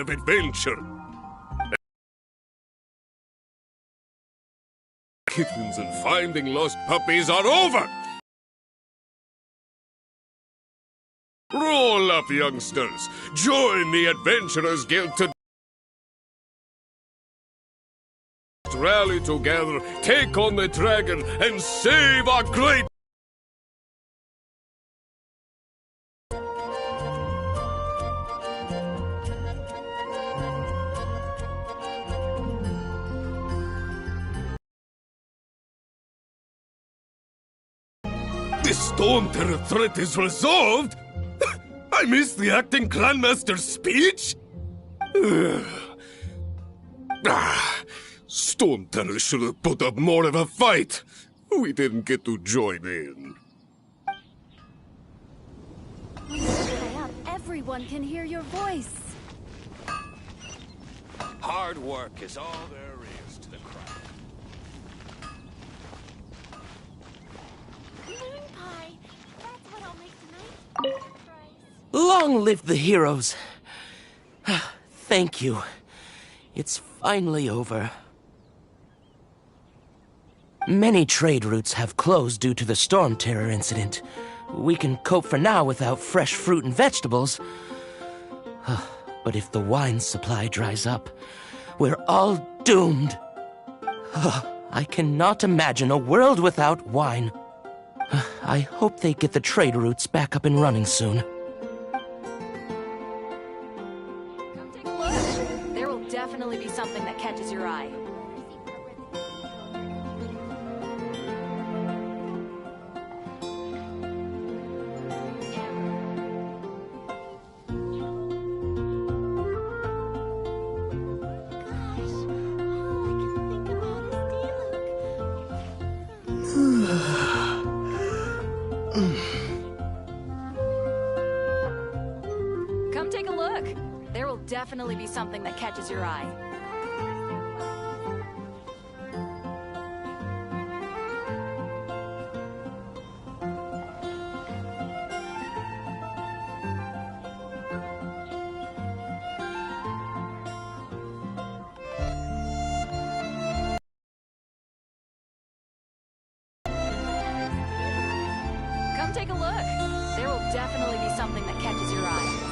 of adventure. Kittens and finding lost puppies are over! Roll up, youngsters! Join the Adventurers Guild to rally together, take on the dragon, and save our great... The Storm Terror threat is resolved? I missed the acting Clanmaster's speech? Storm Terror should have put up more of a fight. We didn't get to join in. Hurry up, everyone can hear your voice. Hard work is all there is to the craft. Moon pie. That's what I'll make tonight. Long live the heroes. Thank you. It's finally over. Many trade routes have closed due to the Storm Terror incident. We can cope for now without fresh fruit and vegetables. But if the wine supply dries up, we're all doomed. I cannot imagine a world without wine. I hope they get the trade routes back up and running soon. Come take a look. There will definitely be something that catches your eye. Come take a look. There will definitely be something that catches your eye. Come take a look. There will definitely be something that catches your eye.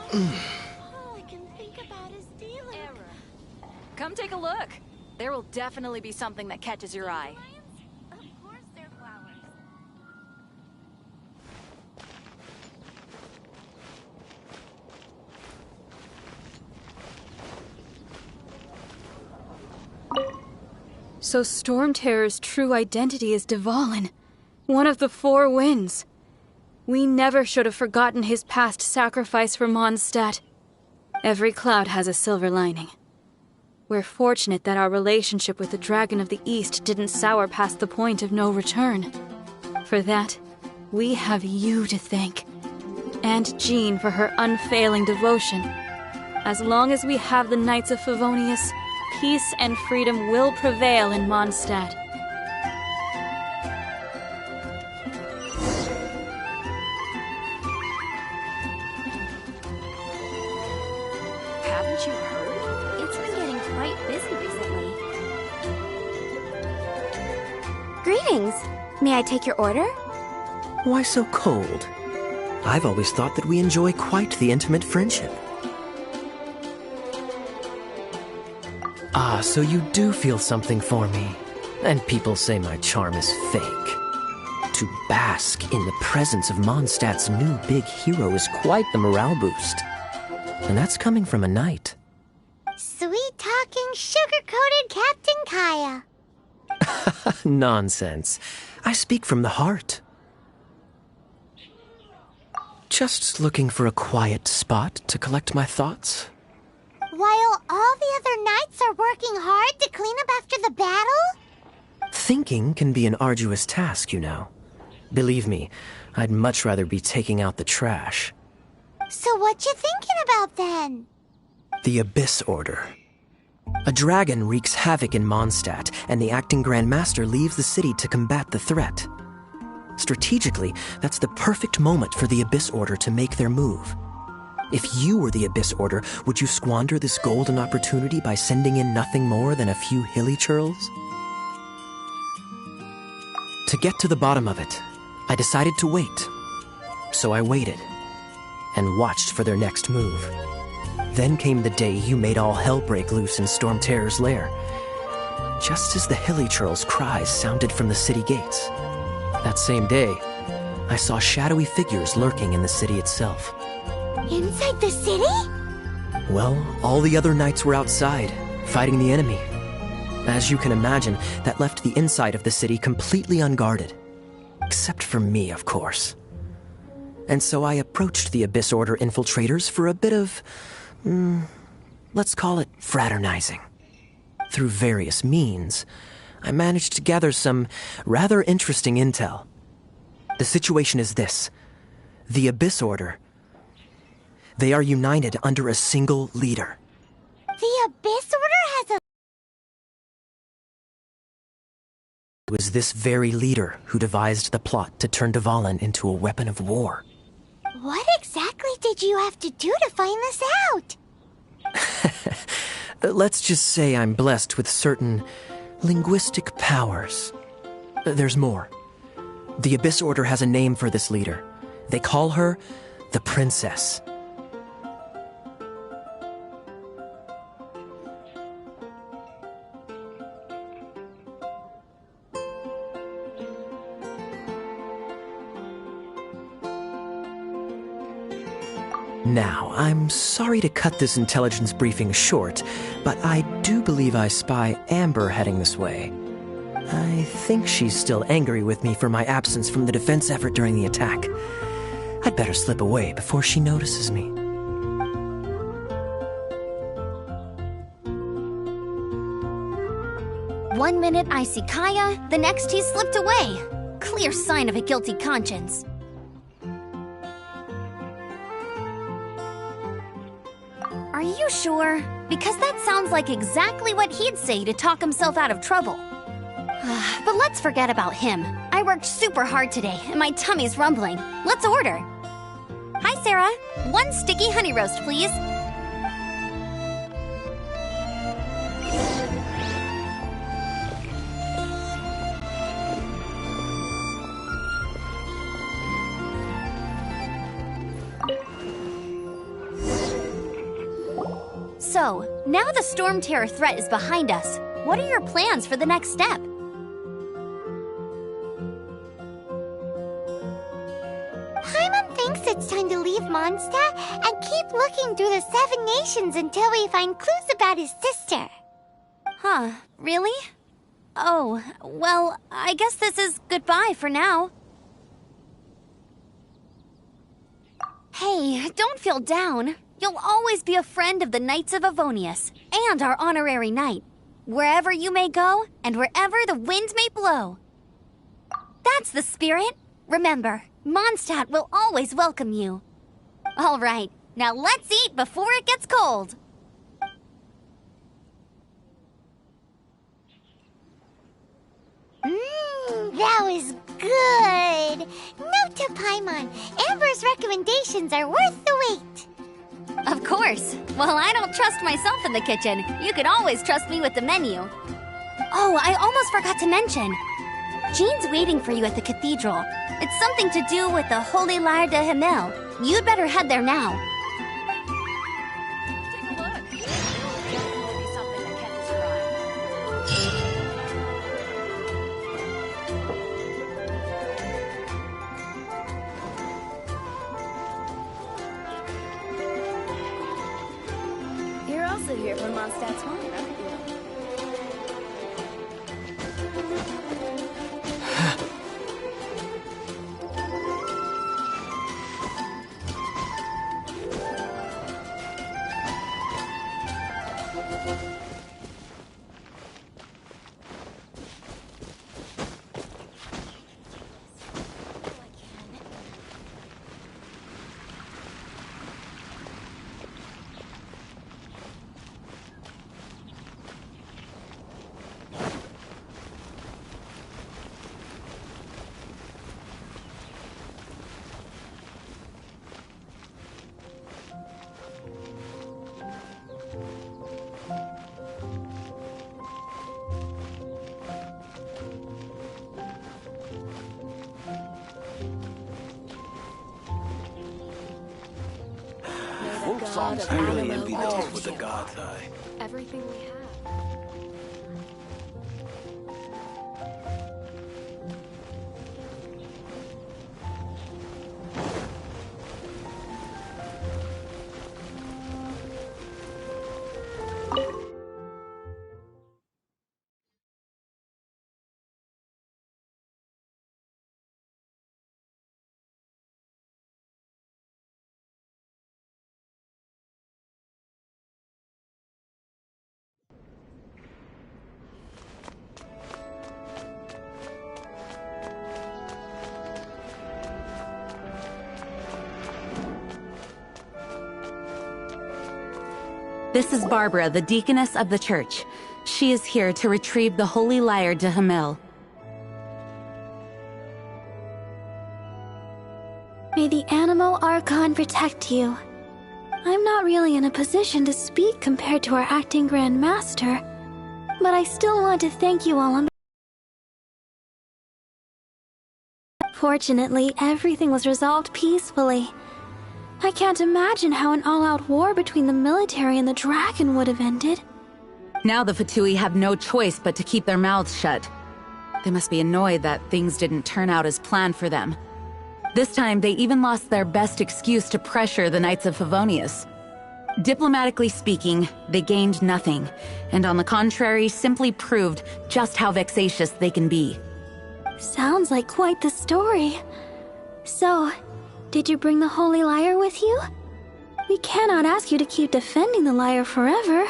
All I can think about is dealing. Error. Come take a look. There will definitely be something that catches your eye. Of course they're flowers. So Storm Terror's true identity is Dvalin, one of the Four Winds. We never should have forgotten his past sacrifice for Mondstadt. Every cloud has a silver lining. We're fortunate that our relationship with the Dragon of the East didn't sour past the point of no return. For that, we have you to thank. And Jean for her unfailing devotion. As long as we have the Knights of Favonius, peace and freedom will prevail in Mondstadt. Haven't you heard? It's been getting quite busy recently. Greetings. May I take your order? Why so cold? I've always thought that we enjoy quite the intimate friendship. Ah, so you do feel something for me. And people say my charm is fake. To bask in the presence of Mondstadt's new big hero is quite the morale boost. And that's coming from a knight. Sweet-talking, sugar-coated Captain Kaya. Nonsense. I speak from the heart. Just looking for a quiet spot to collect my thoughts. While all the other knights are working hard to clean up after the battle? Thinking can be an arduous task, you know. Believe me, I'd much rather be taking out the trash. So what you thinking about then? The Abyss Order. A dragon wreaks havoc in Mondstadt, and the acting Grand Master leaves the city to combat the threat. Strategically, that's the perfect moment for the Abyss Order to make their move. If you were the Abyss Order, would you squander this golden opportunity by sending in nothing more than a few hilly churls? To get to the bottom of it, I decided to wait. So I waited, and watched for their next move. Then came the day you made all hell break loose in Storm Terror's lair, just as the hilly churls' cries sounded from the city gates. That same day, I saw shadowy figures lurking in the city itself. Inside the city? Well, all the other knights were outside, fighting the enemy. As you can imagine, that left the inside of the city completely unguarded. Except for me, of course. And so I approached the Abyss Order infiltrators for a bit of, let's call it fraternizing. Through various means, I managed to gather some rather interesting intel. The situation is this. The Abyss Order, they are united under a single leader. The Abyss Order has a... It was this very leader who devised the plot to turn Dvalin into a weapon of war. What exactly did you have to do to find this out? Let's just say I'm blessed with certain linguistic powers. There's more. The Abyss Order has a name for this leader. They call her the Princess. Now, I'm sorry to cut this intelligence briefing short, but I do believe I spy Amber heading this way. I think she's still angry with me for my absence from the defense effort during the attack. I'd better slip away before she notices me. One minute I see Kaya, the next he's slipped away. Clear sign of a guilty conscience. Are you sure? Because that sounds like exactly what he'd say to talk himself out of trouble. But let's forget about him. I worked super hard today, and my tummy's rumbling. Let's order. Hi, Sarah. One sticky honey roast, please. So, now the Storm Terror threat is behind us. What are your plans for the next step? Paimon thinks it's time to leave Mondstadt and keep looking through the 7 nations until we find clues about his sister. Huh, really? Oh, well, I guess this is goodbye for now. Hey, don't feel down. You'll always be a friend of the Knights of Avonius, and our honorary knight. Wherever you may go, and wherever the wind may blow. That's the spirit. Remember, Mondstadt will always welcome you. All right, now let's eat before it gets cold. That was good. Note to Paimon, Amber's recommendations are worth the wait. Of course. Well, I don't trust myself in the kitchen. You can always trust me with the menu. Oh, I almost forgot to mention. Jean's waiting for you at the cathedral. It's something to do with the Holy Lyre de Himmel. You'd better head there now. Take a look. There will be something that catches your eye. You're also here for Mondstadt's wine, aren't you? God of I really animal envy those protection. with the god's eye. Everything we have. This is Barbara, the deaconess of the church. She is here to retrieve the holy lyre de Hamel. May the Animal Archon protect you. I'm not really in a position to speak compared to our acting Grand Master, but I still want to thank you all on. Fortunately, everything was resolved peacefully. I can't imagine how an all-out war between the military and the dragon would have ended. Now the Fatui have no choice but to keep their mouths shut. They must be annoyed that things didn't turn out as planned for them. This time, they even lost their best excuse to pressure the Knights of Favonius. Diplomatically speaking, they gained nothing, and on the contrary, simply proved just how vexatious they can be. Sounds like quite the story. So, did you bring the Holy Lyre with you? We cannot ask you to keep defending the lyre forever.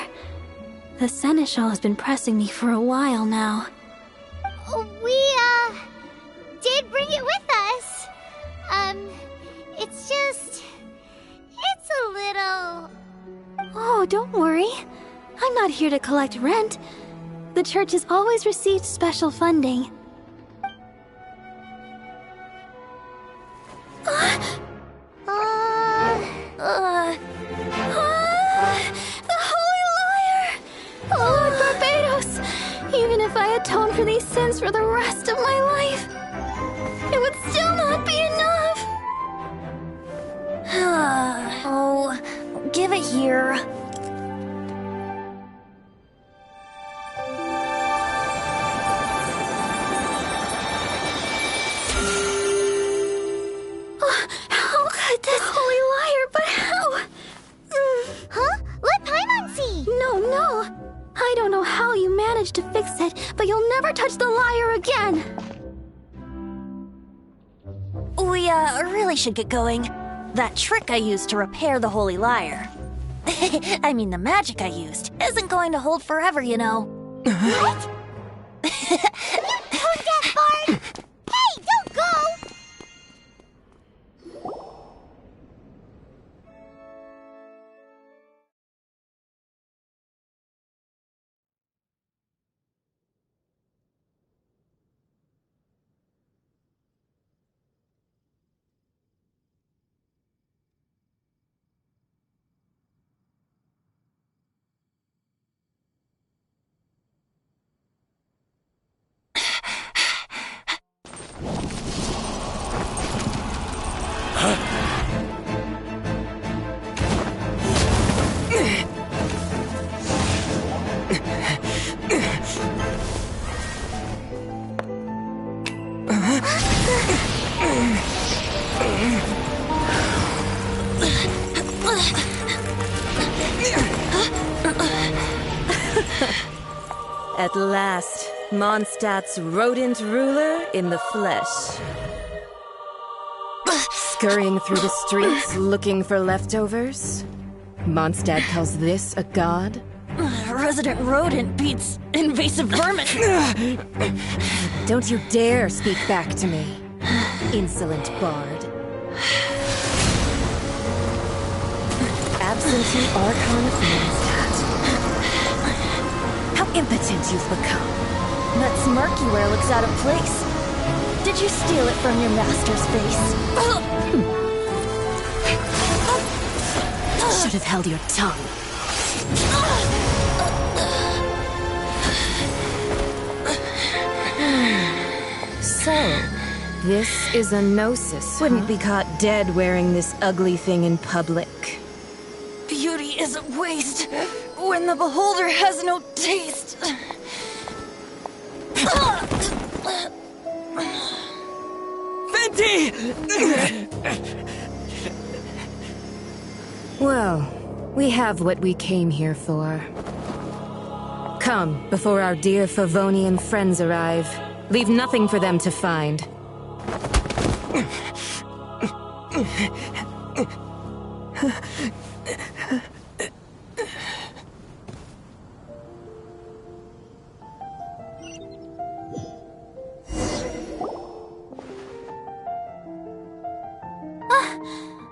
The Seneschal has been pressing me for a while now. We, did bring it with us. It's just... it's a little... Oh, don't worry. I'm not here to collect rent. The church has always received special funding. The Holy Lyre! Lord Barbados! Even if I atone for these sins for the rest of my life, it would still not be enough! Oh, give it here. How could this Holy Lyre, but how? Huh? Let Paimon see! No. I don't know how you managed to fix it, but you'll never touch the lyre again! We, really should get going. That trick I used to repair the Holy Lyre. I mean, the magic I used isn't going to hold forever, you know. What? Tone deaf, Bard! Hey, don't go! At last, Mondstadt's rodent ruler in the flesh. Scurrying through the streets looking for leftovers? Mondstadt calls this a god? Resident rodent beats invasive vermin. Don't you dare speak back to me, insolent bard. Absentee Archon of Mondstadt. How impotent you've become. That smirk you wear looks out of place. Did you steal it from your master's face? Should have held your tongue. So, this is a gnosis. Wouldn't be caught dead wearing this ugly thing in public. is a waste when the beholder has no taste. Venti! Well, we have what we came here for. Come, before our dear Favonian friends arrive. Leave nothing for them to find.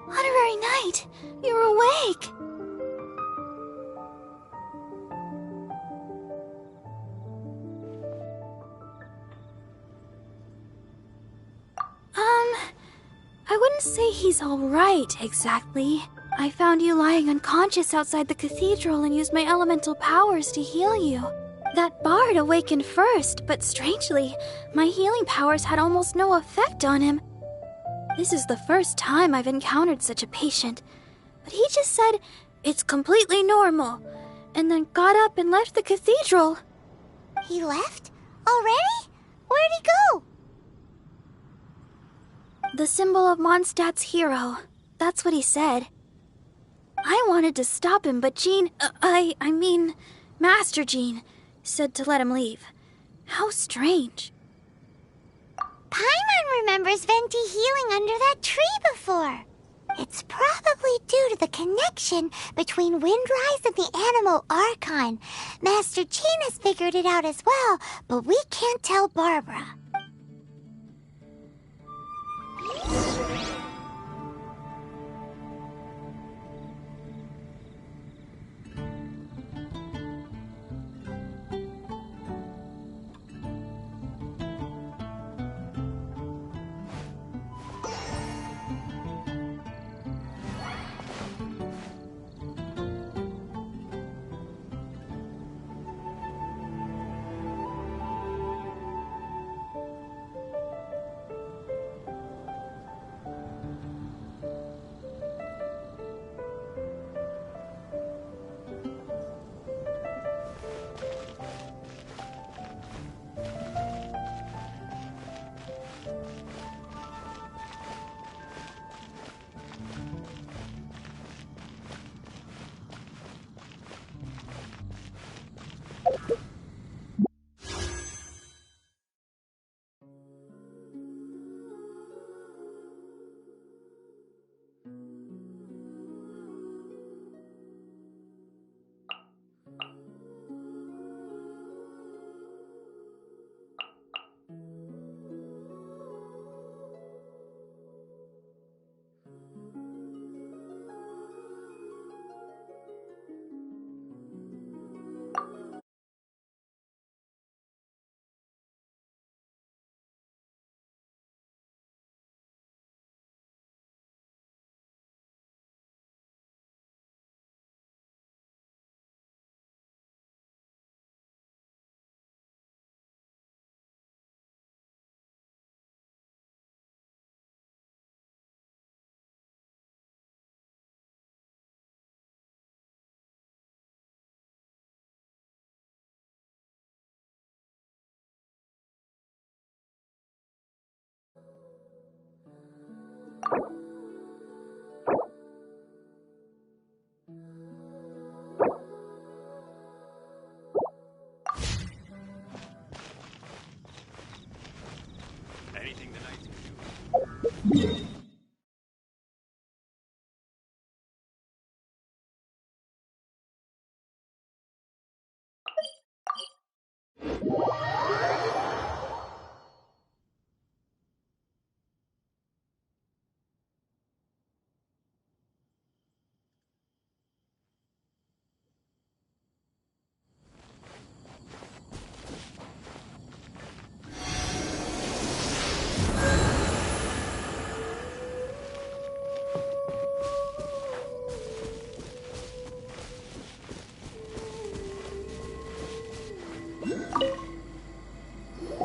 Honorary Knight, you're awake. I wouldn't say he's alright, exactly. I found you lying unconscious outside the cathedral and used my elemental powers to heal you. That bard awakened first, but strangely, my healing powers had almost no effect on him. This is the first time I've encountered such a patient, but he just said it's completely normal, and then got up and left the cathedral. He left? Already? Where'd he go? The symbol of Mondstadt's hero. That's what he said. I wanted to stop him, but Master Jean, said to let him leave. How strange. Paimon remembers Venti healing under that tree before. It's probably due to the connection between Windrise and the Animal Archon. Master Jean has figured it out as well, but we can't tell Barbara. Anything the knights can do.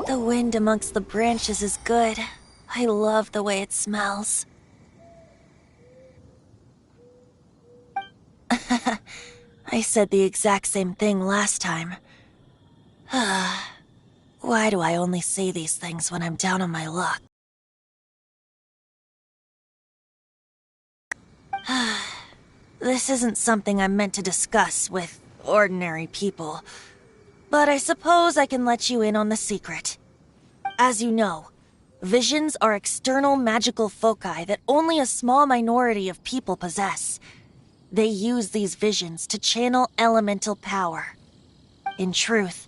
The wind amongst the branches is good. I love the way it smells. I said the exact same thing last time. Why do I only say these things when I'm down on my luck? This isn't something I'm meant to discuss with ordinary people, but I suppose I can let you in on the secret. As you know, visions are external magical foci that only a small minority of people possess. They use these visions to channel elemental power. In truth,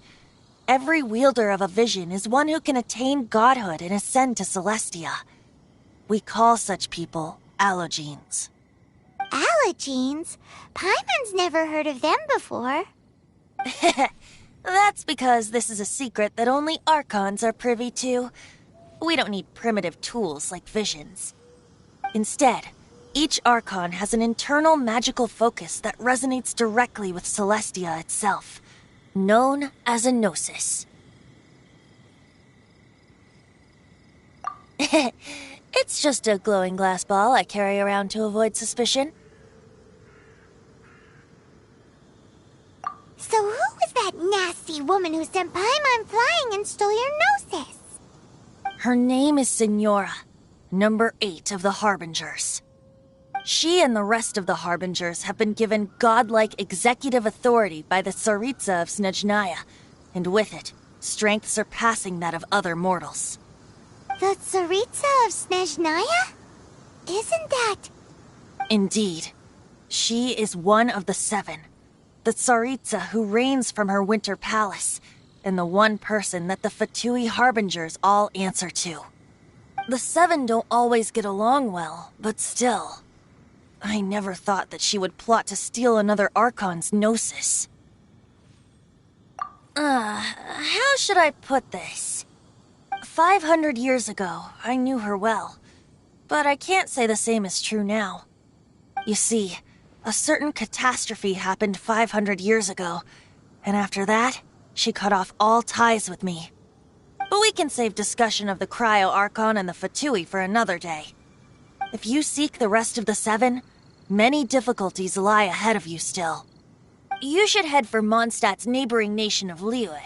every wielder of a vision is one who can attain godhood and ascend to Celestia. We call such people allogenes. Allogenes? Paimon's never heard of them before. That's because this is a secret that only Archons are privy to. We don't need primitive tools like visions. Instead, each Archon has an internal magical focus that resonates directly with Celestia itself, known as a gnosis. It's just a glowing glass ball I carry around to avoid suspicion. So who was that nasty woman who sent Paimon flying and stole your gnosis? Her name is Signora, number 8 of the Harbingers. She and the rest of the Harbingers have been given godlike executive authority by the Tsaritsa of Snezhnaya, and with it, strength surpassing that of other mortals. The Tsaritsa of Snezhnaya? Isn't that... Indeed. She is one of the 7. The Tsaritsa who reigns from her winter palace, and the one person that the Fatui Harbingers all answer to. The 7 don't always get along well, but still. I never thought that she would plot to steal another Archon's gnosis. How should I put this? 500 years ago, I knew her well, but I can't say the same is true now. You see, a certain catastrophe happened 500 years ago, and after that, she cut off all ties with me. But we can save discussion of the Cryo Archon and the Fatui for another day. If you seek the rest of the 7, many difficulties lie ahead of you still. You should head for Mondstadt's neighboring nation of Liyue.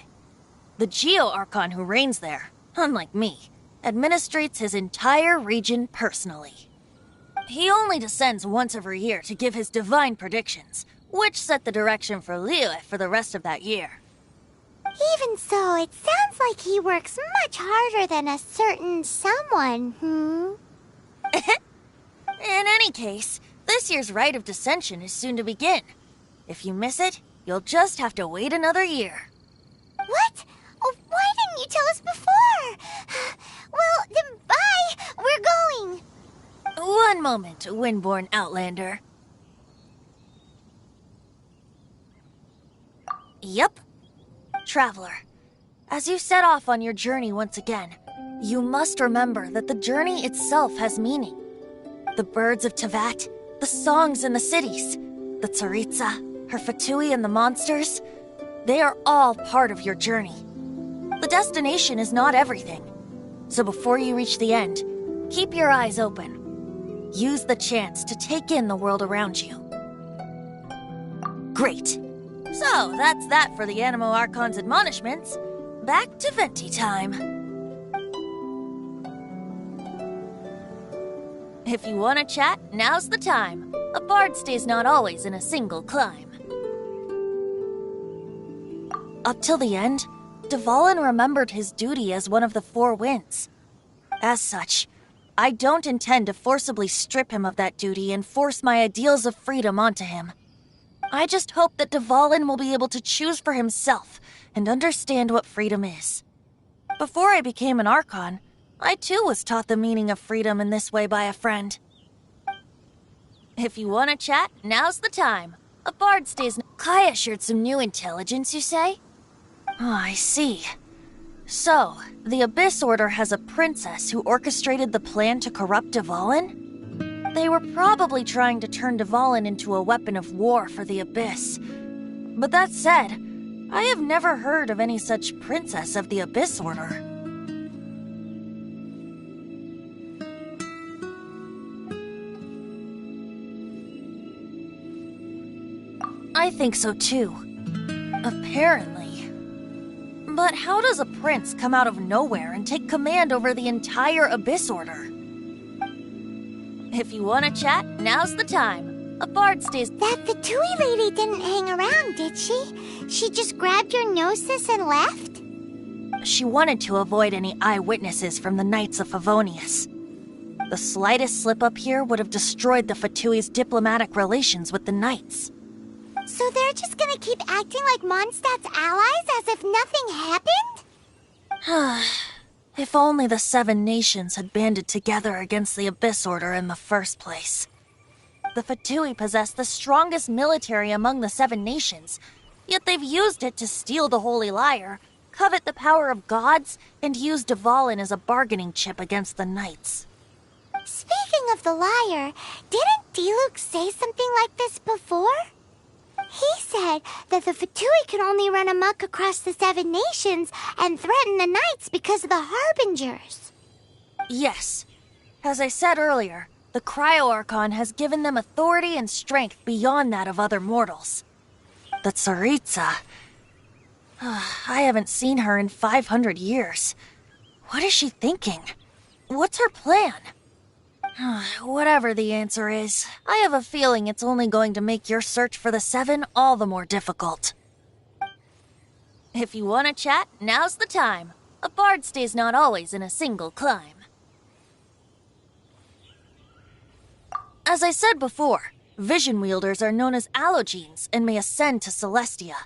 The Geo Archon who reigns there, unlike me, administrates his entire region personally. He only descends once every year to give his divine predictions, which set the direction for Liyue for the rest of that year. Even so, it sounds like he works much harder than a certain someone, In any case, this year's Rite of Descension is soon to begin. If you miss it, you'll just have to wait another year. What? Oh, why didn't you tell us before? Well, then bye! We're going! One moment, Windborn Outlander. Yep. Traveler, as you set off on your journey once again, you must remember that the journey itself has meaning. The birds of Tevat, the songs in the cities, the Tsaritsa, her Fatui and the monsters, they are all part of your journey. The destination is not everything. So before you reach the end, keep your eyes open. Use the chance to take in the world around you. Great. So, that's that for the Animo Archon's admonishments. Back to Venti time. If you want to chat, now's the time. A bard stays not always in a single clime. Up till the end, Dvalin remembered his duty as one of the 4 winds. As such, I don't intend to forcibly strip him of that duty and force my ideals of freedom onto him. I just hope that Dvalin will be able to choose for himself and understand what freedom is. Before I became an Archon, I too was taught the meaning of freedom in this way by a friend. If you want to chat, now's the time. A bard stays... Kaya shared some new intelligence, you say? Oh, I see. So, the Abyss Order has a princess who orchestrated the plan to corrupt Dvalin? They were probably trying to turn Dvalin into a weapon of war for the Abyss. But that said, I have never heard of any such princess of the Abyss Order. I I think so too. Apparently. But how does a prince come out of nowhere and take command over the entire Abyss Order? If you want to chat, now's the time. A bard stays— That Fatui lady didn't hang around, did she? She just grabbed your gnosis and left? She wanted to avoid any eyewitnesses from the Knights of Favonius. The slightest slip-up here would have destroyed the Fatui's diplomatic relations with the Knights. So they're just gonna keep acting like Mondstadt's allies as if nothing happened? If only the 7 nations had banded together against the Abyss Order in the first place. The Fatui possess the strongest military among the 7 nations, yet they've used it to steal the Holy Lyre, covet the power of gods, and use Dvalin as a bargaining chip against the Knights. Speaking of the lyre, didn't Diluc say something like this before? He said that the Fatui can only run amok across the 7 nations and threaten the Knights because of the Harbingers. Yes. As I said earlier, the Cryo-Archon has given them authority and strength beyond that of other mortals. The Tsaritsa... I haven't seen her in 500 years. What is she thinking? What's her plan? Whatever the answer is, I have a feeling it's only going to make your search for the 7 all the more difficult. If you want to chat, now's the time. A bard stays not always in a single climb. As I said before, vision wielders are known as allogenes and may ascend to Celestia.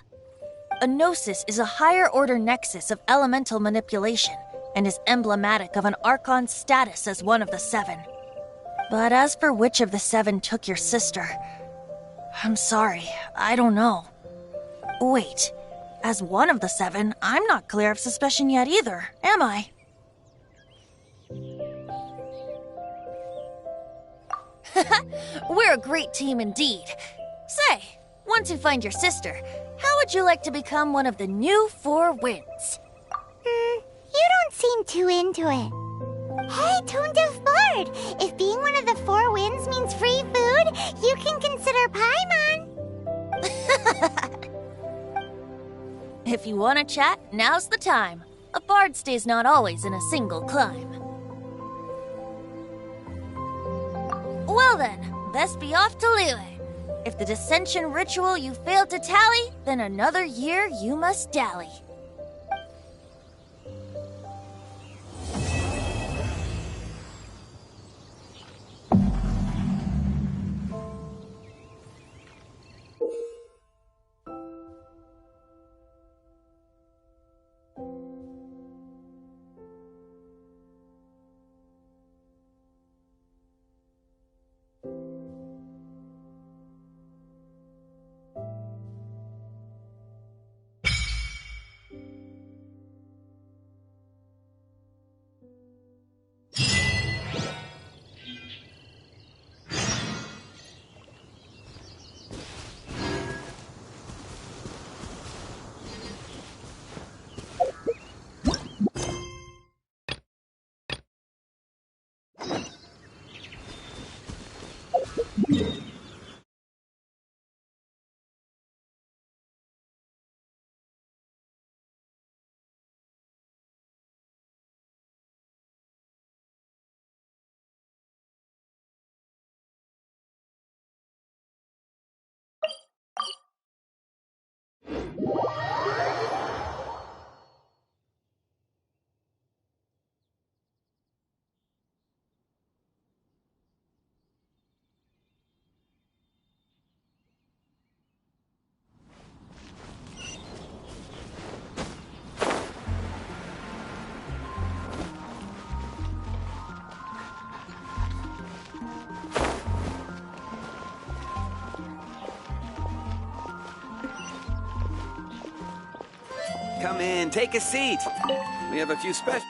A gnosis is a higher-order nexus of elemental manipulation and is emblematic of an Archon's status as one of the 7. But as for which of the 7 took your sister, I'm sorry, I don't know. Wait, as one of the 7, I'm not clear of suspicion yet either, am I? We're a great team indeed. Say, once you find your sister, how would you like to become one of the new 4 Winds? You don't seem too into it. Hey, Tone Deaf Bard! If being one of the 4 Winds means free food, you can consider Paimon! If you want to chat, now's the time. A bard stays not always in a single climb. Well then, best be off to Liyue. If the dissension ritual you failed to tally, then another year you must dally. Come in, take a seat. We have a few special...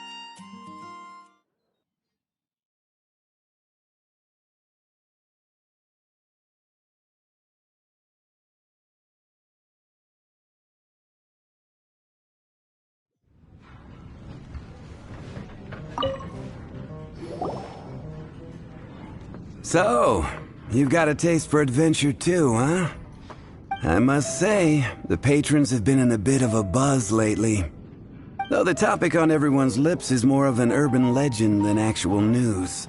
So, you've got a taste for adventure too, huh? I must say, the patrons have been in a bit of a buzz lately. Though the topic on everyone's lips is more of an urban legend than actual news.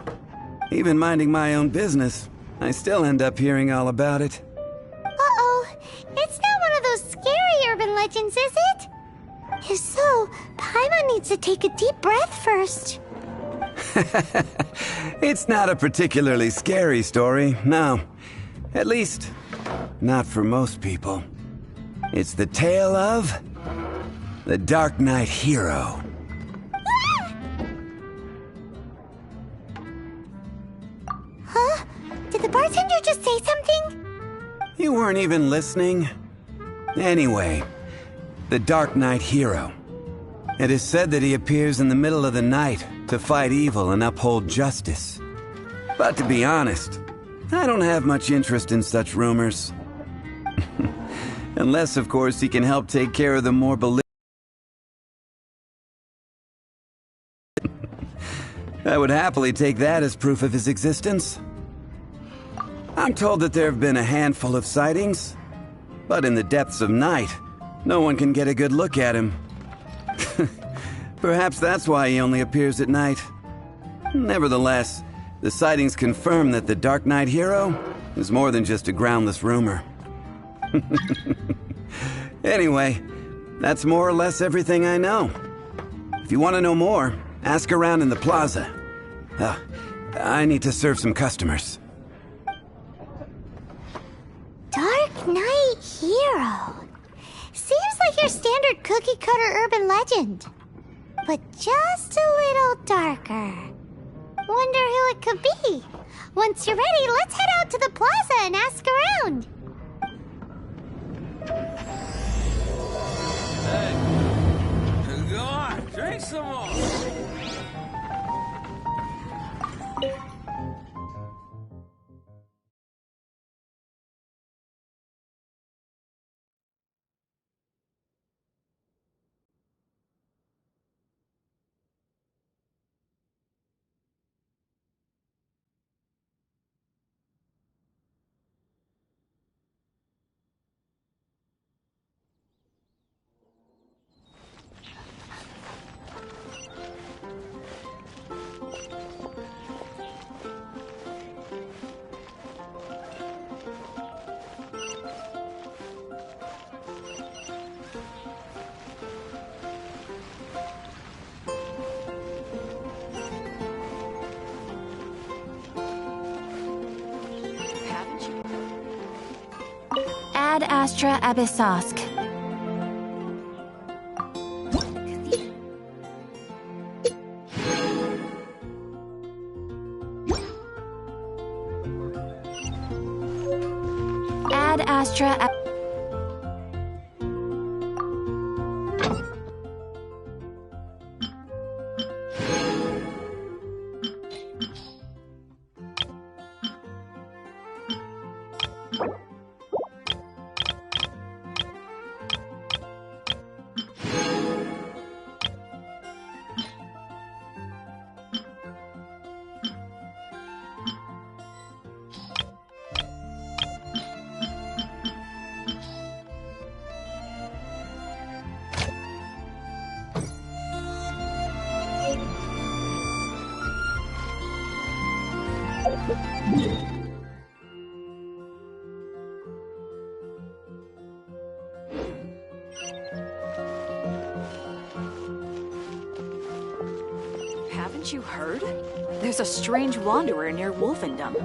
Even minding my own business, I still end up hearing all about it. Uh-oh. It's not one of those scary urban legends, is it? If so, Paimon needs to take a deep breath first. It's not a particularly scary story, no. At least, not for most people. It's the tale of the Dark Knight Hero. Huh? Did the bartender just say something? You weren't even listening? Anyway, the Dark Knight Hero. It is said that he appears in the middle of the night to fight evil and uphold justice. But to be honest, I don't have much interest in such rumors. Unless, of course, he can help take care of the more I would happily take that as proof of his existence. I'm told that there have been a handful of sightings, but in the depths of night, no one can get a good look at him. Perhaps that's why he only appears at night. Nevertheless, the sightings confirm that the Dark Knight Hero is more than just a groundless rumor. Anyway, that's more or less everything I know. If you want to know more, ask around in the plaza. I need to serve some customers. Dark Knight Hero. Seems like your standard cookie-cutter urban legend. But just a little darker. Wonder who it could be. Once you're ready, let's head out to the plaza and ask around. Hey, go on, drink some more. Ad Astra Abyssosk. Ad Astra Haven't you heard? There's a strange wanderer near Wolfendom.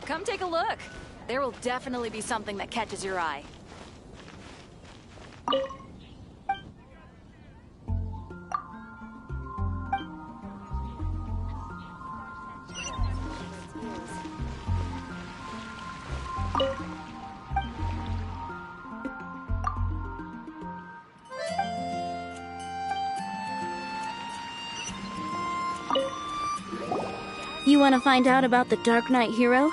Come take a look. There will definitely be something that catches your eye. You want to find out about the Dark Knight hero?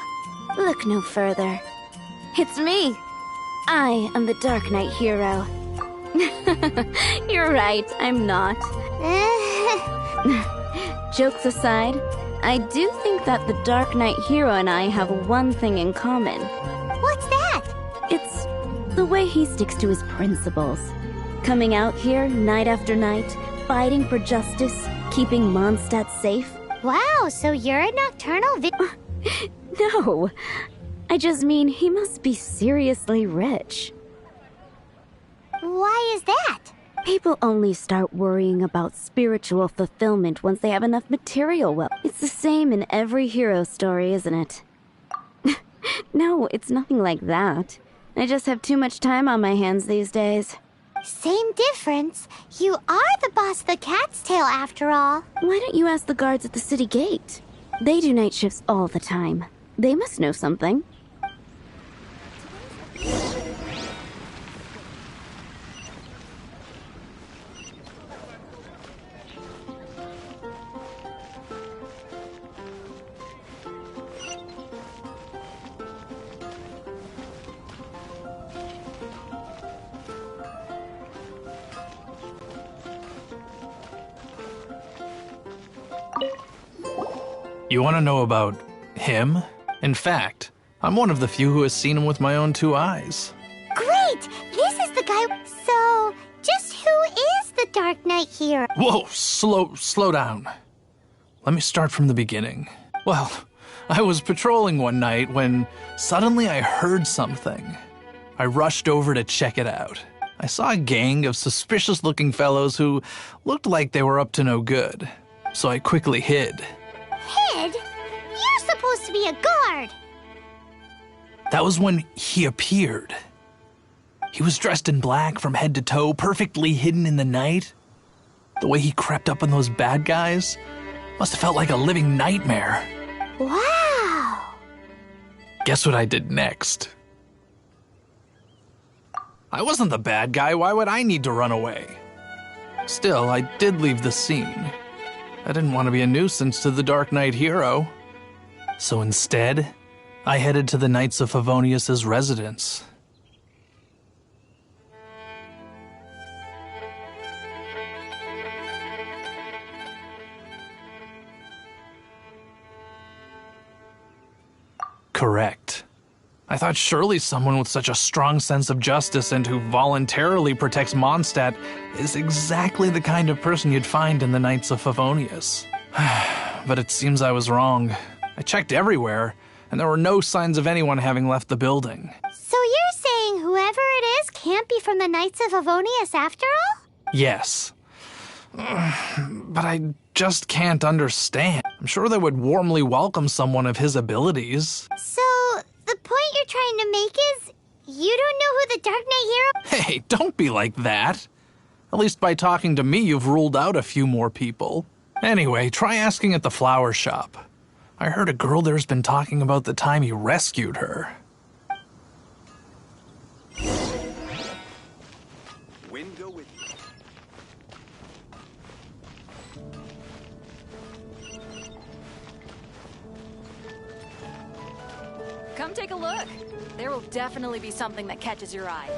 Look no further. It's me! I am the Dark Knight hero. You're right, I'm not. Jokes aside, I do think that the Dark Knight hero and I have one thing in common. What's that? It's the way he sticks to his principles. Coming out here night after night, fighting for justice, keeping Mondstadt safe. Wow, so you're a nocturnal No, I just mean he must be seriously rich. Why is that? People only start worrying about spiritual fulfillment once they have enough material wealth. It's the same in every hero story, isn't it? No, it's nothing like that. I just have too much time on my hands these days. Same difference. You are the boss of the Cat's Tail after all. Why don't you ask the guards at the city gate? They do night shifts all the time. They must know something. You want to know about him? In fact, I'm one of the few who has seen him with my own two eyes. Great! This is the guy. So, just who is the Dark Knight hero? Whoa, slow down. Let me start from the beginning. Well, I was patrolling one night when suddenly I heard something. I rushed over to check it out. I saw a gang of suspicious-looking fellows who looked like they were up to no good. So I quickly hid. Hid? You're supposed to be a guard! That was when he appeared. He was dressed in black from head to toe, perfectly hidden in the night. The way he crept up on those bad guys must have felt like a living nightmare. Wow! Guess what I did next? I wasn't the bad guy, why would I need to run away? Still, I did leave the scene. I didn't want to be a nuisance to the Dark Knight hero. So instead, I headed to the Knights of Favonius' residence. Correct. I thought surely someone with such a strong sense of justice and who voluntarily protects Mondstadt is exactly the kind of person you'd find in the Knights of Favonius. But it seems I was wrong. I checked everywhere, and there were no signs of anyone having left the building. So you're saying whoever it is can't be from the Knights of Favonius after all? Yes. But I just can't understand. I'm sure they would warmly welcome someone of his abilities. So, the point you're trying to make is, you don't know who the Dark Knight hero— Hey, don't be like that. At least by talking to me, you've ruled out a few more people. Anyway, try asking at the flower shop. I heard a girl there's been talking about the time he rescued her. Wind go with you. Come take a look. There will definitely be something that catches your eye.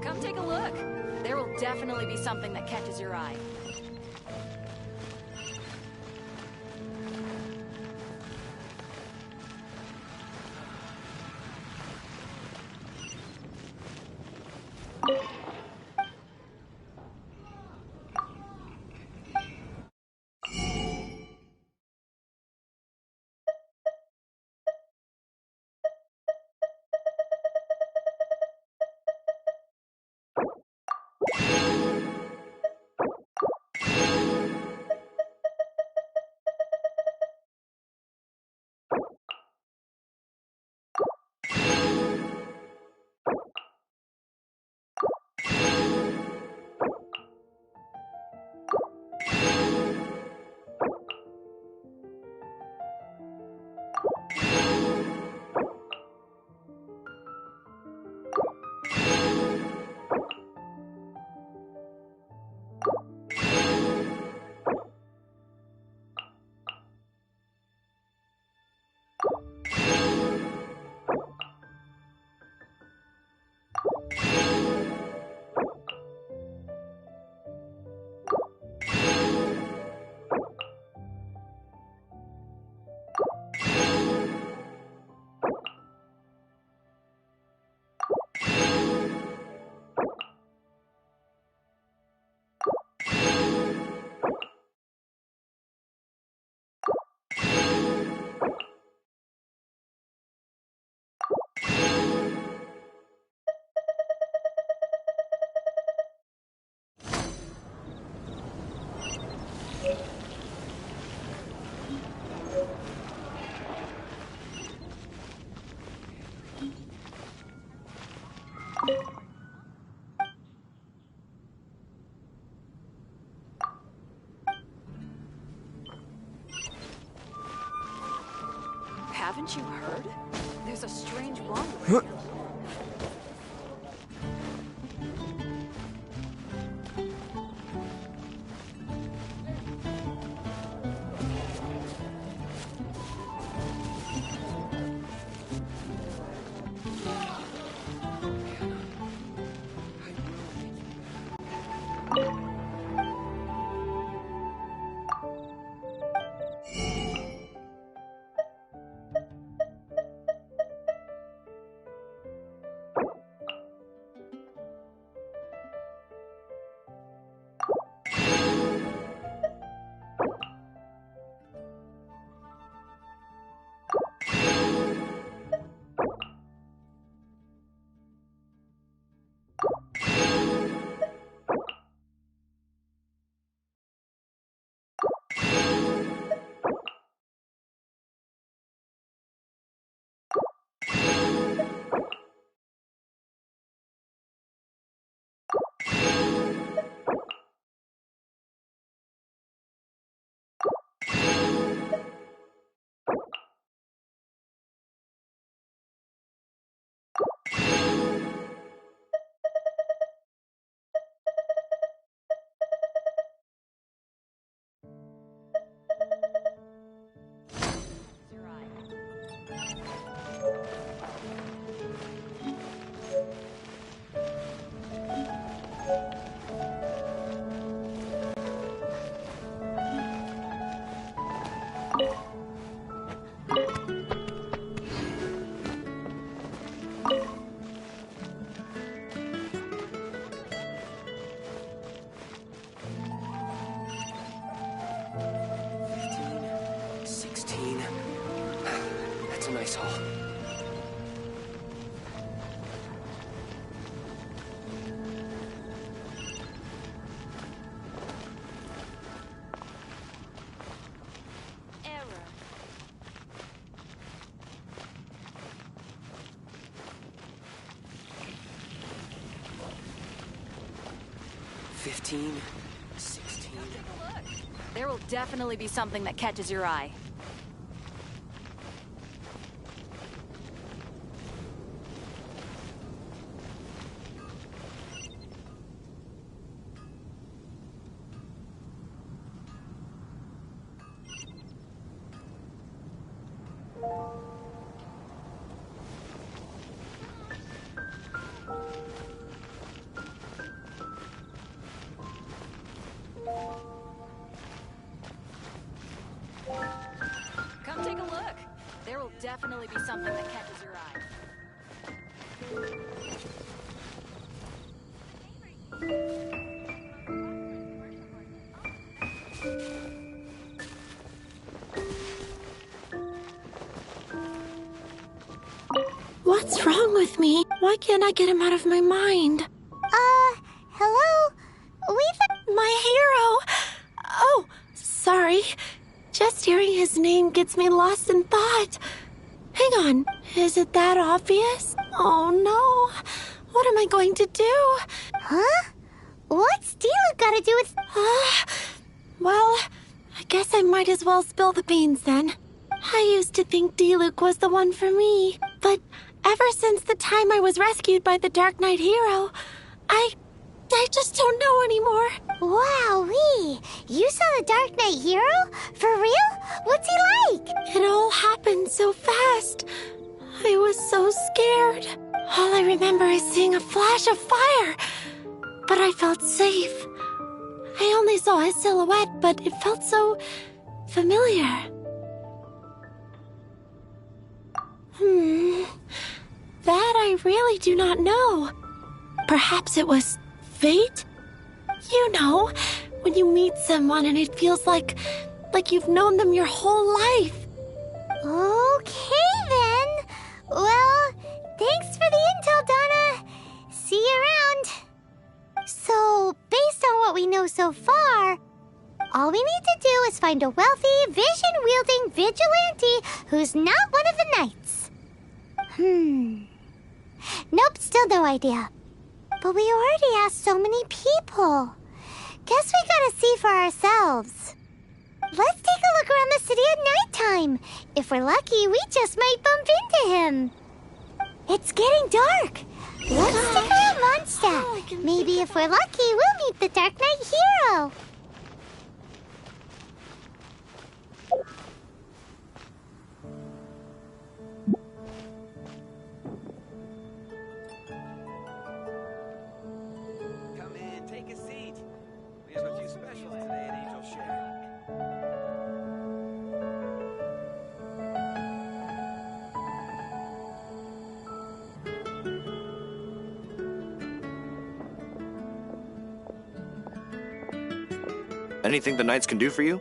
Come take a look. There will definitely be something that catches your eye. That's a nice haul. Error. 15, 16. There will definitely be something that catches your eye. Come take a look. There will definitely be something that catches your eye. What's wrong with me? Why can't I get him out of my mind? Hello? My hero! Oh, sorry. Just hearing his name gets me lost in thought. Hang on, is it that obvious? Oh no. What am I going to do? Huh? What's Diluc got to do with... Well, I guess I might as well spill the beans then. I used to think Diluc was the one for me, but ever since the time I was rescued by the Dark Knight hero, I just don't know anymore. Wowee! You saw the Dark Knight hero? For real? What's he like? It all happened so fast. I was so scared. All I remember is seeing a flash of fire, but I felt safe. I only saw his silhouette, but it felt so familiar. That I really do not know. Perhaps it was fate? You know, when you meet someone and it feels like you've known them your whole life. Okay then. Well, thanks for the intel, Donna. See you around. So, based on what we know so far, all we need to do is find a wealthy, vision-wielding vigilante who's not one of the knights. Nope, still no idea. But we already asked so many people. Guess we gotta see for ourselves. Let's take a look around the city at nighttime. If we're lucky, we just might bump into him. It's getting dark. Let's check out Mondstadt. Maybe if we're lucky, we'll meet the Dark Knight hero. Come in, take a seat. We have a few specials today at Angel Share. Anything the Knights can do for you?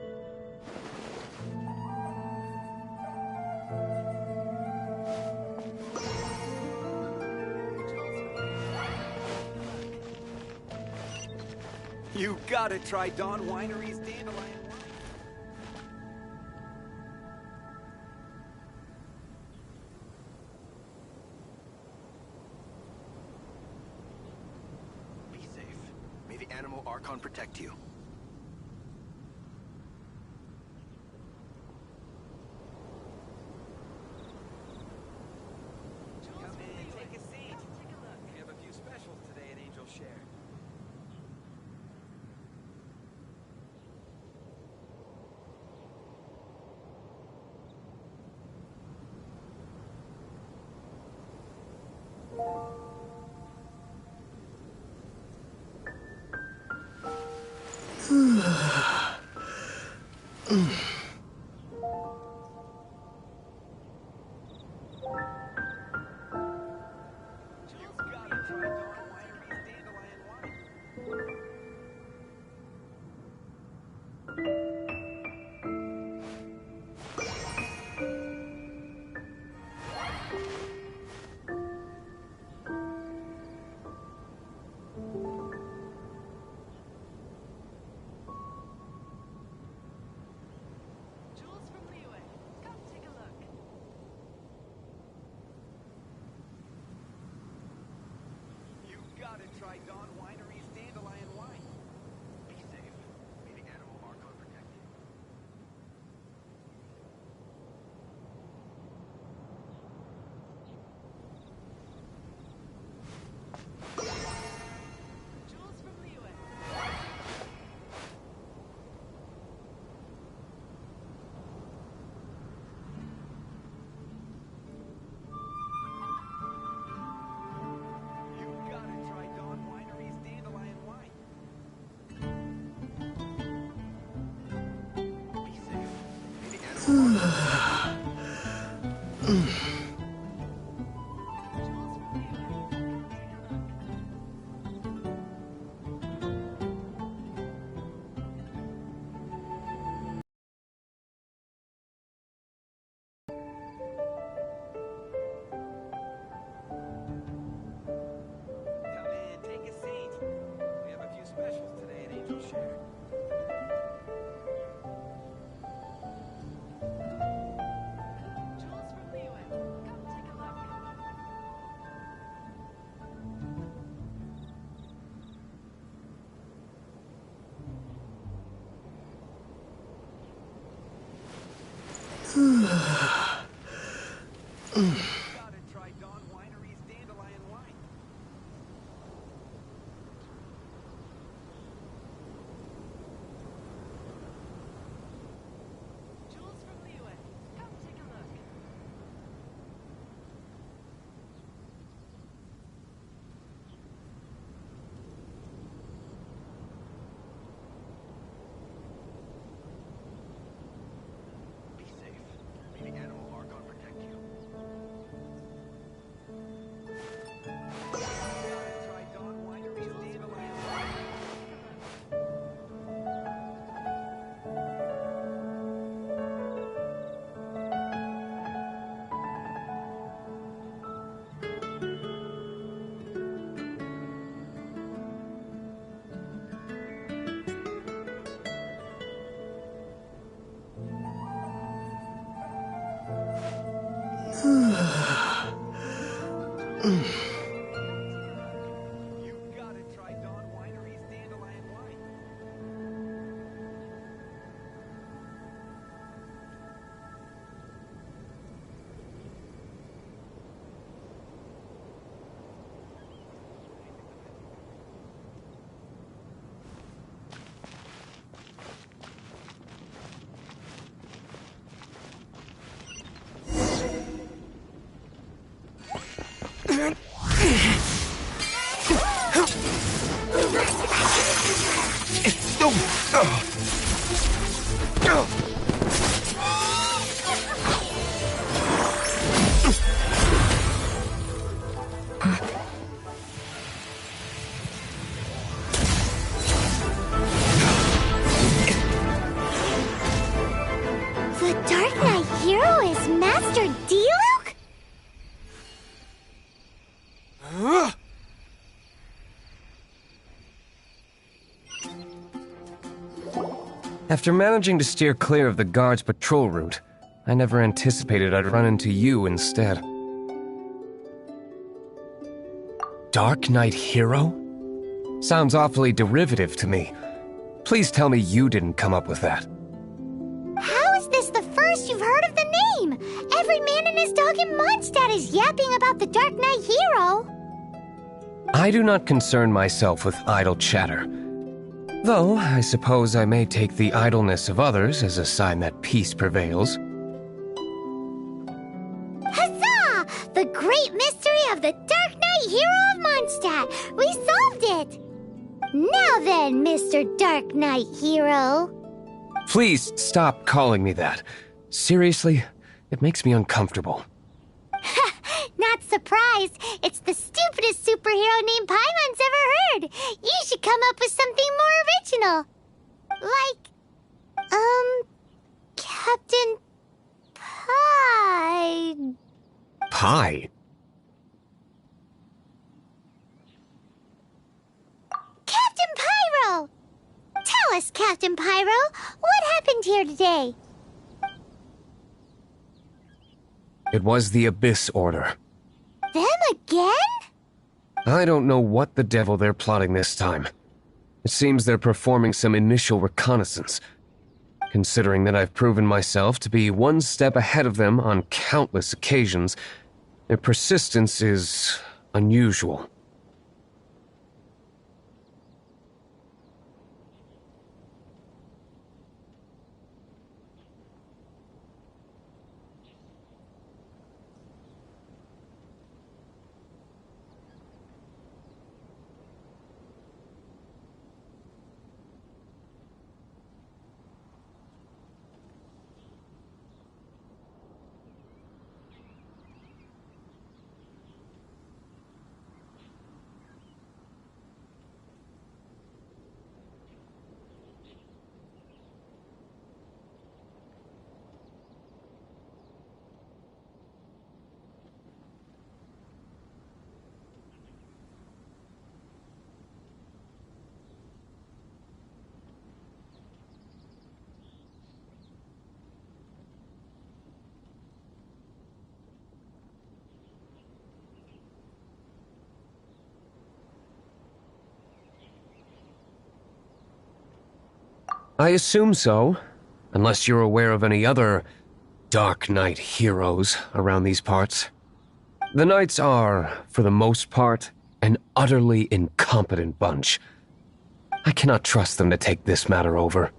You gotta try Dawn Winery's dandelion wine. Be safe. May the animal Archon protect you. Come in, take a seat. We have a few specials today at Angel Share. You gotta try Dawn Winery's dandelion wine. Be safe. May the animal Archon protect you. You gotta try Dawn Winery's dandelion wine. Be safe. May the animal Archon protect you. Come in, take a seat. We have a few specials today at Angel Share. You gotta try Dawn Winery's dandelion wine. Be safe. May the animal Archon protect you. You gotta try Dawn Winery's dandelion wine. You gotta try Dawn Winery's dandelion wine. The Dark Knight hero is Master Diluc? After managing to steer clear of the guard's patrol route, I never anticipated I'd run into you instead. Dark Knight hero? Sounds awfully derivative to me. Please tell me you didn't come up with that. How is this the first you've heard of the name? Every man and his dog in Mondstadt is yapping about the Dark Knight hero. I do not concern myself with idle chatter. Though, I suppose I may take the idleness of others as a sign that peace prevails. Huzzah! The great mystery of the Dark Knight hero of Mondstadt! We solved it! Now then, Mr. Dark Knight hero. Please stop calling me that. Seriously, it makes me uncomfortable. Not surprised. It's the stupidest superhero name Paimon's ever heard. You should come up with something more original. Like, Captain Pie. Pie? Captain Pyro! Tell us, Captain Pyro, what happened here today? It was the Abyss Order. Them again? I don't know what the devil they're plotting this time. It seems they're performing some initial reconnaissance. Considering that I've proven myself to be one step ahead of them on countless occasions, their persistence is unusual. I assume so, unless you're aware of any other Dark Knight heroes around these parts. The Knights are, for the most part, an utterly incompetent bunch. I cannot trust them to take this matter over.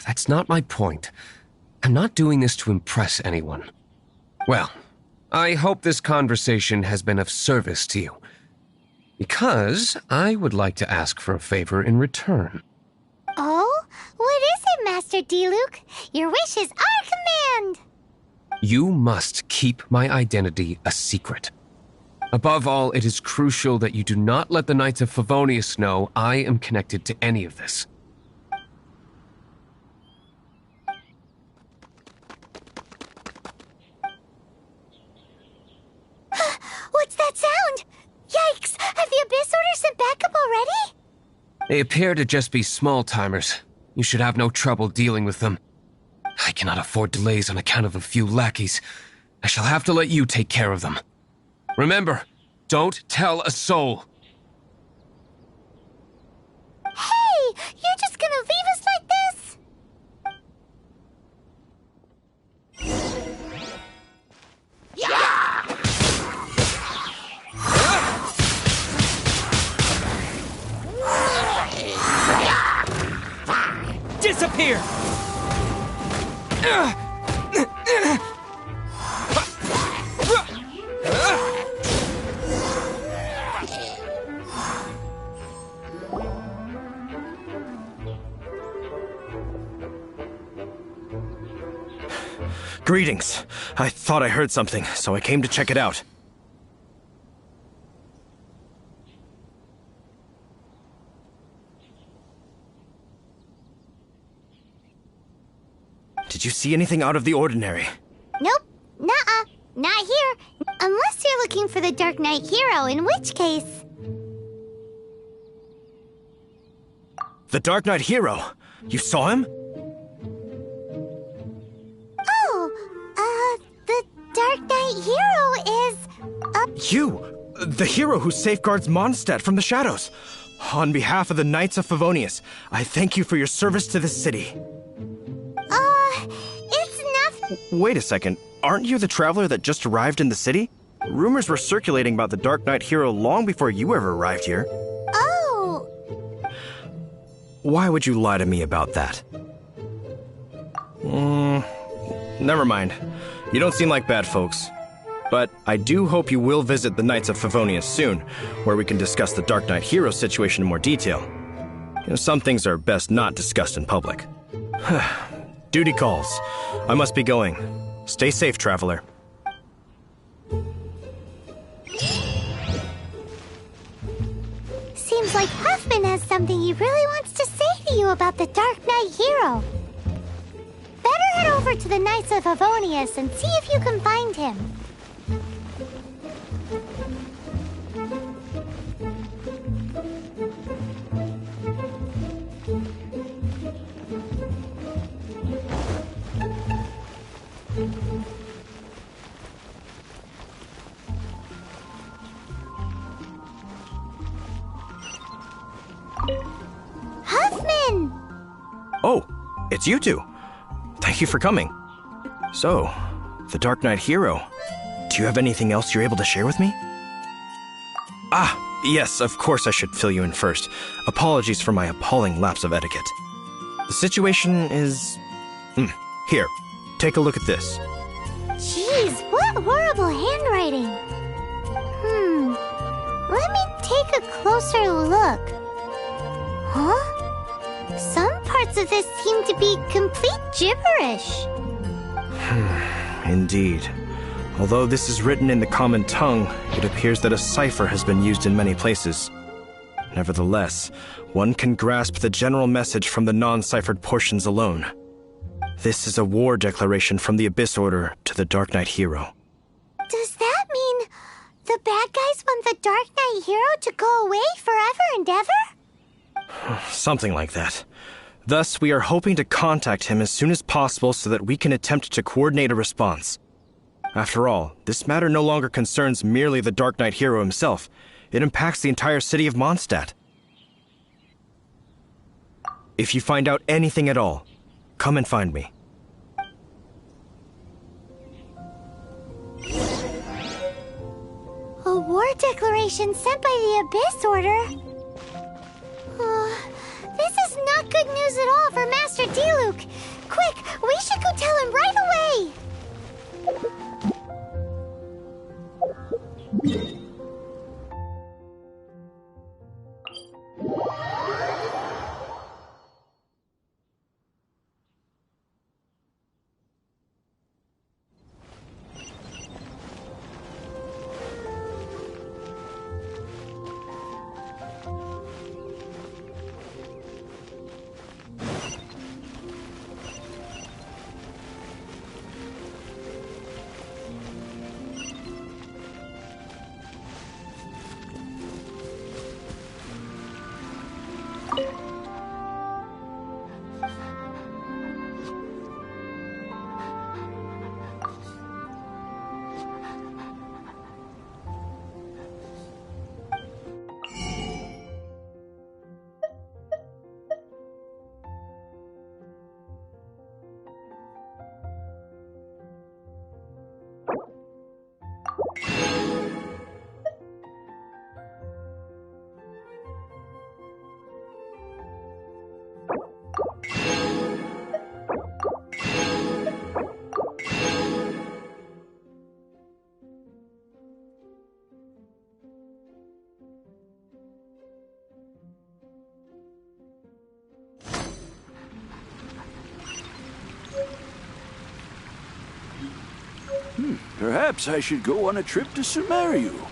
That's not my point. I'm not doing this to impress anyone. Well, I hope this conversation has been of service to you. Because I would like to ask for a favor in return. Oh? What is it, Master Diluc? Your wish is our command! You must keep my identity a secret. Above all, it is crucial that you do not let the Knights of Favonius know I am connected to any of this. What's that sound? Yikes! Have the Abyss Order sent backup already? They appear to just be small-timers. You should have no trouble dealing with them. I cannot afford delays on account of a few lackeys. I shall have to let you take care of them. Remember, don't tell a soul. Hey! You're just gonna leave us like this? Disappear! Greetings. I thought I heard something, so I came to check it out. Did you see anything out of the ordinary? Nope. Nuh-uh. Not here. Unless you're looking for the Dark Knight hero, in which case... The Dark Knight hero? You saw him? The Dark Knight hero is... up... You! The hero who safeguards Mondstadt from the shadows. On behalf of the Knights of Favonius, I thank you for your service to this city. It's nothing... Wait a second. Aren't you the traveler that just arrived in the city? Rumors were circulating about the Dark Knight hero long before you ever arrived here. Oh! Why would you lie to me about that? Never mind. You don't seem like bad folks. But I do hope you will visit the Knights of Favonius soon, where we can discuss the Dark Knight hero situation in more detail. You know, some things are best not discussed in public. Duty calls. I must be going. Stay safe, traveler. Seems like Huffman has something he really wants to say to you about the Dark Knight hero. Better head over to the Knights of Favonius and see if you can find him. Huffman! Oh, it's you two. Thank you for coming. So, the Dark Knight hero. Do you have anything else you're able to share with me? Ah, yes, of course I should fill you in first. Apologies for my appalling lapse of etiquette. The situation is... Here, take a look at this. Jeez, what horrible handwriting. Let me take a closer look. Huh? Some parts of this seem to be complete gibberish. Indeed. Although this is written in the common tongue, it appears that a cipher has been used in many places. Nevertheless, one can grasp the general message from the non-ciphered portions alone. This is a war declaration from the Abyss Order to the Dark Knight hero. Does that mean the bad guys want the Dark Knight hero to go away forever and ever? Something like that. Thus, we are hoping to contact him as soon as possible so that we can attempt to coordinate a response. After all, this matter no longer concerns merely the Dark Knight hero himself. It impacts the entire city of Mondstadt. If you find out anything at all, come and find me. A war declaration sent by the Abyss Order? This is not good news at all for Master Diluc. Quick, we should go tell him right away! Perhaps I should go on a trip to Sumeru.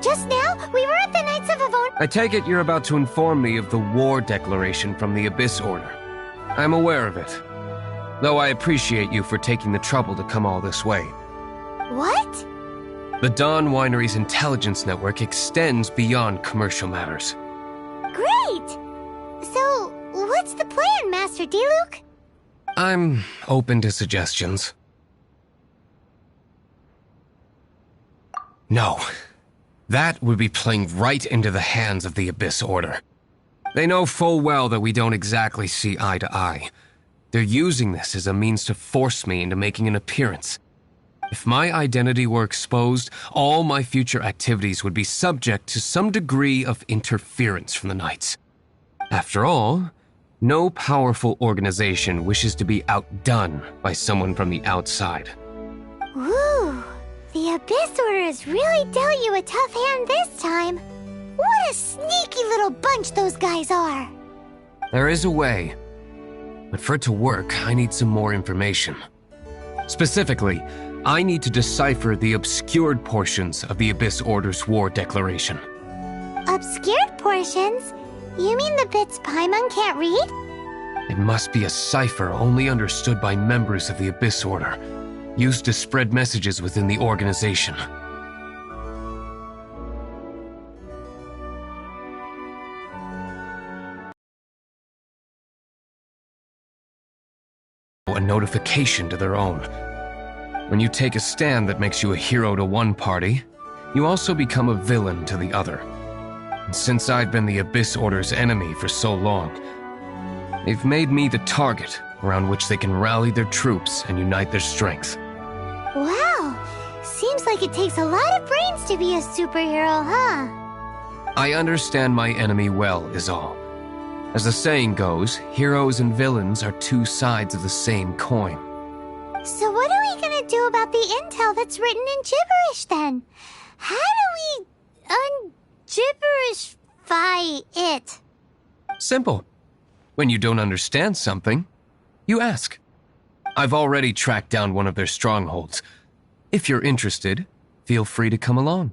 Just now, we were at the Knights of Avon. I take it you're about to inform me of the war declaration from the Abyss Order. I'm aware of it, though I appreciate you for taking the trouble to come all this way. What? The Dawn Winery's intelligence network extends beyond commercial matters. Great! So, what's the plan, Master Diluc? I'm open to suggestions. No. That would be playing right into the hands of the Abyss Order. They know full well that we don't exactly see eye to eye. They're using this as a means to force me into making an appearance. If my identity were exposed, all my future activities would be subject to some degree of interference from the Knights. After all, no powerful organization wishes to be outdone by someone from the outside. Ooh, the Abyss Order has really dealt you a tough hand this time. What a sneaky little bunch those guys are. There is a way, but for it to work, I need some more information. Specifically, I need to decipher the obscured portions of the Abyss Order's war declaration. Obscured portions? You mean the bits Paimon can't read? It must be a cipher only understood by members of the Abyss Order, used to spread messages within the organization. A notification to their own. When you take a stand that makes you a hero to one party, you also become a villain to the other. And since I've been the Abyss Order's enemy for so long, they've made me the target around which they can rally their troops and unite their strength. Wow, seems like it takes a lot of brains to be a superhero, huh? I understand my enemy well, is all. As the saying goes, heroes and villains are two sides of the same coin. So what are we gonna do about the intel that's written in gibberish then? How do we un-gibberishify it? Simple. When you don't understand something, you ask. I've already tracked down one of their strongholds. If you're interested, feel free to come along.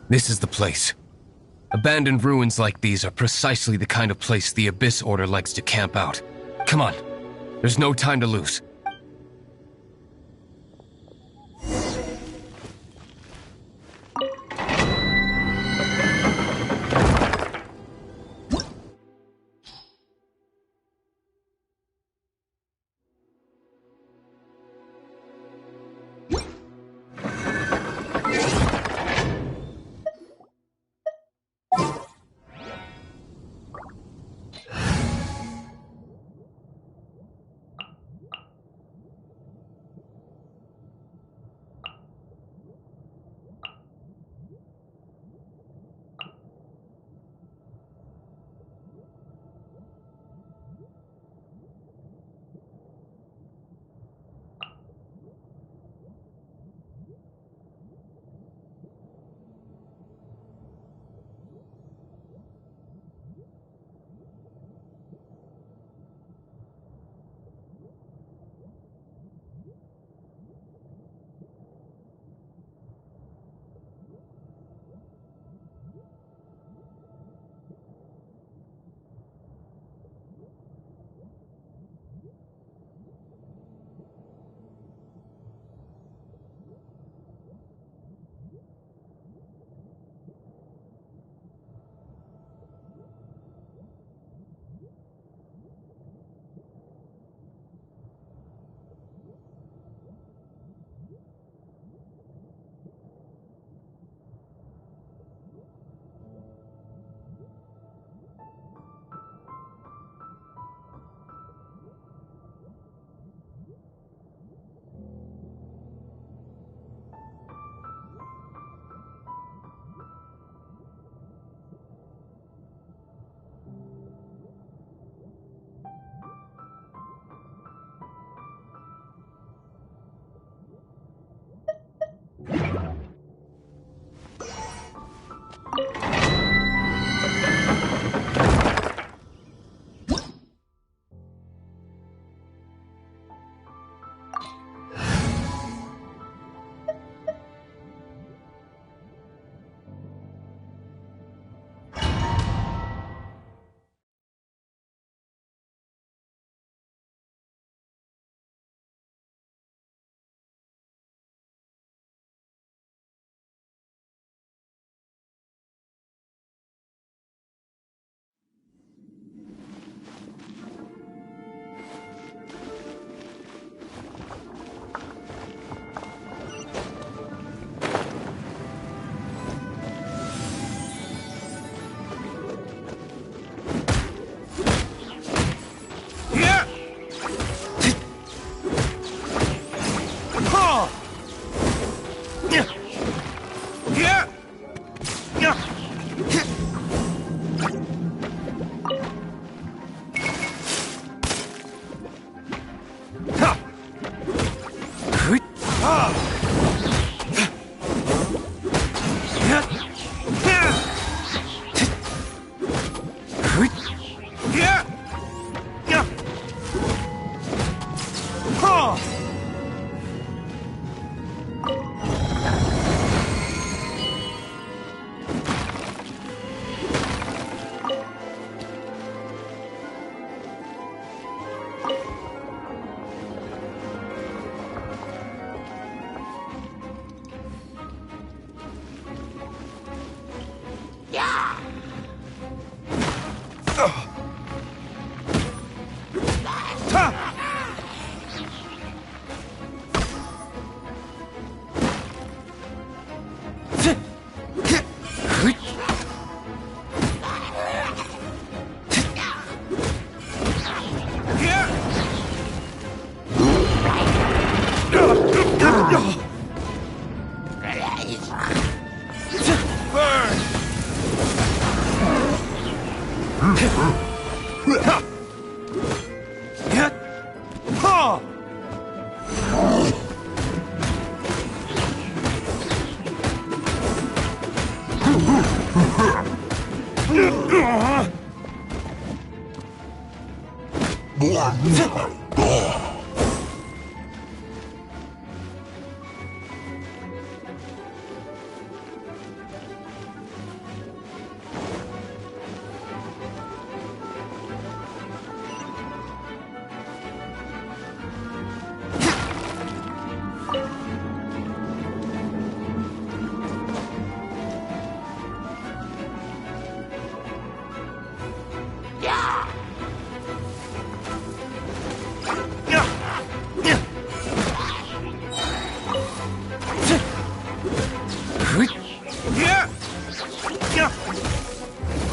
This is the place. Abandoned ruins like these are precisely the kind of place the Abyss Order likes to camp out. Come on. There's no time to lose.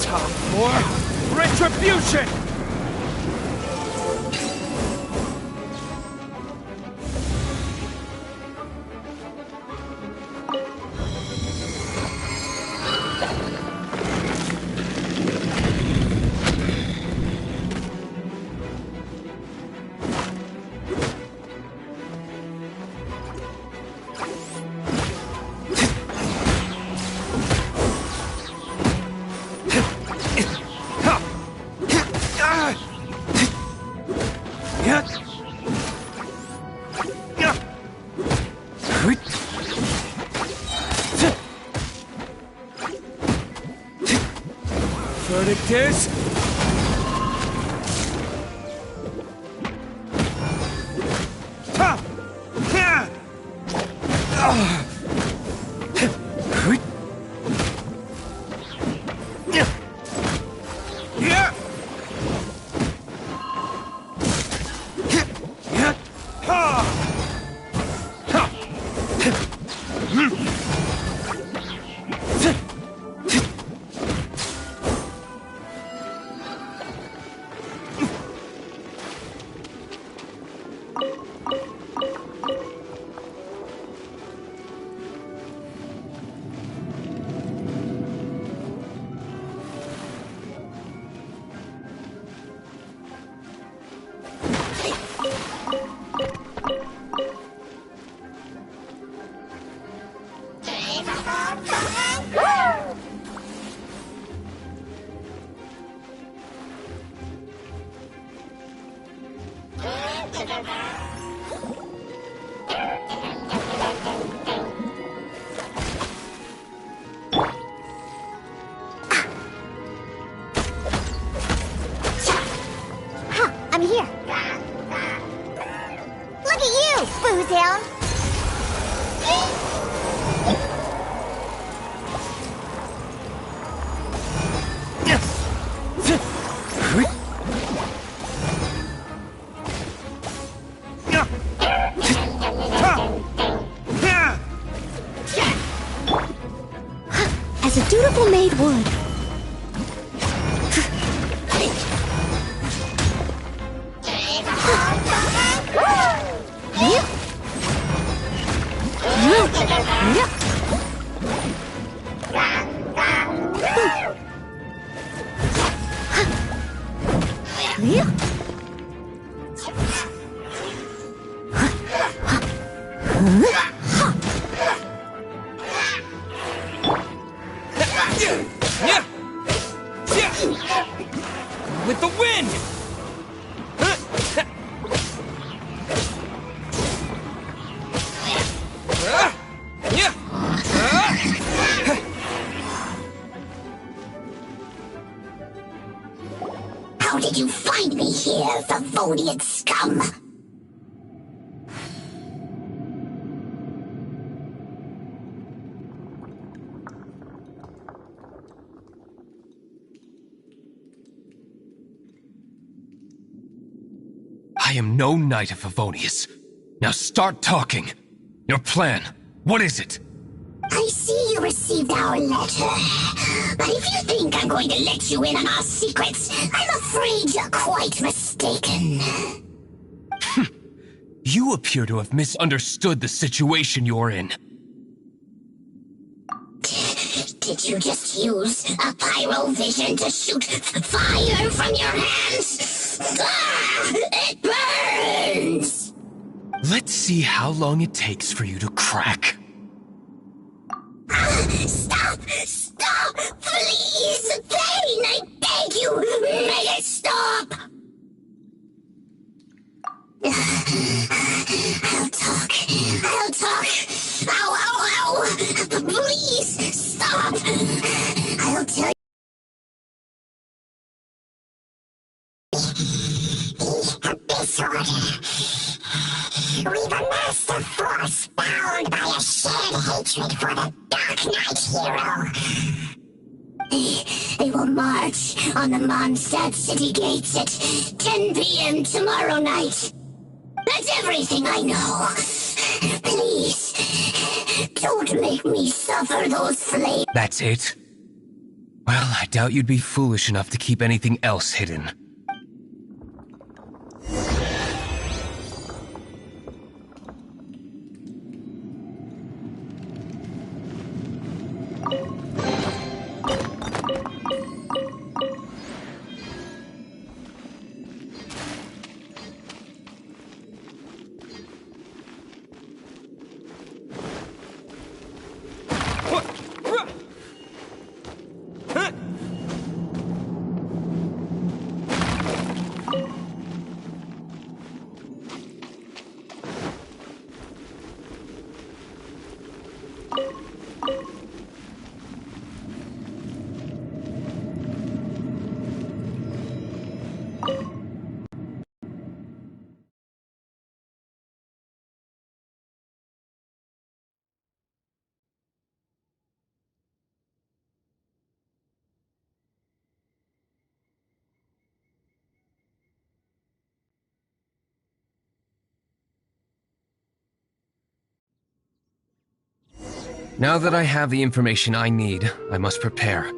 Time for retribution! Verdict is... I'm here. Look at you, booze hound. As a dutiful maid would. With the wind! Favonian scum! I am no Knight of Favonius. Now start talking. Your plan, what is it? I see you received our letter. But if you think I'm going to let you in on our secrets, I'm afraid you're quite mistaken. You appear to have misunderstood the situation you're in. Did you just use a pyrovision to shoot fire from your hands? Ah, it burns! Let's see how long it takes for you to crack. Stop! Stop! Please! Thane, I beg you! Make it stop! I'll talk. I'll talk. Ow, ow, ow! Please, stop! I'll tell you. This order. We've amassed a force bound by a shared hatred for the Dark Knight hero. They will march on the Mondstadt city gates at 10 p.m. tomorrow night. That's everything I know. Please, don't make me suffer those flames. That's it? Well, I doubt you'd be foolish enough to keep anything else hidden. Now that I have the information I need, I must prepare.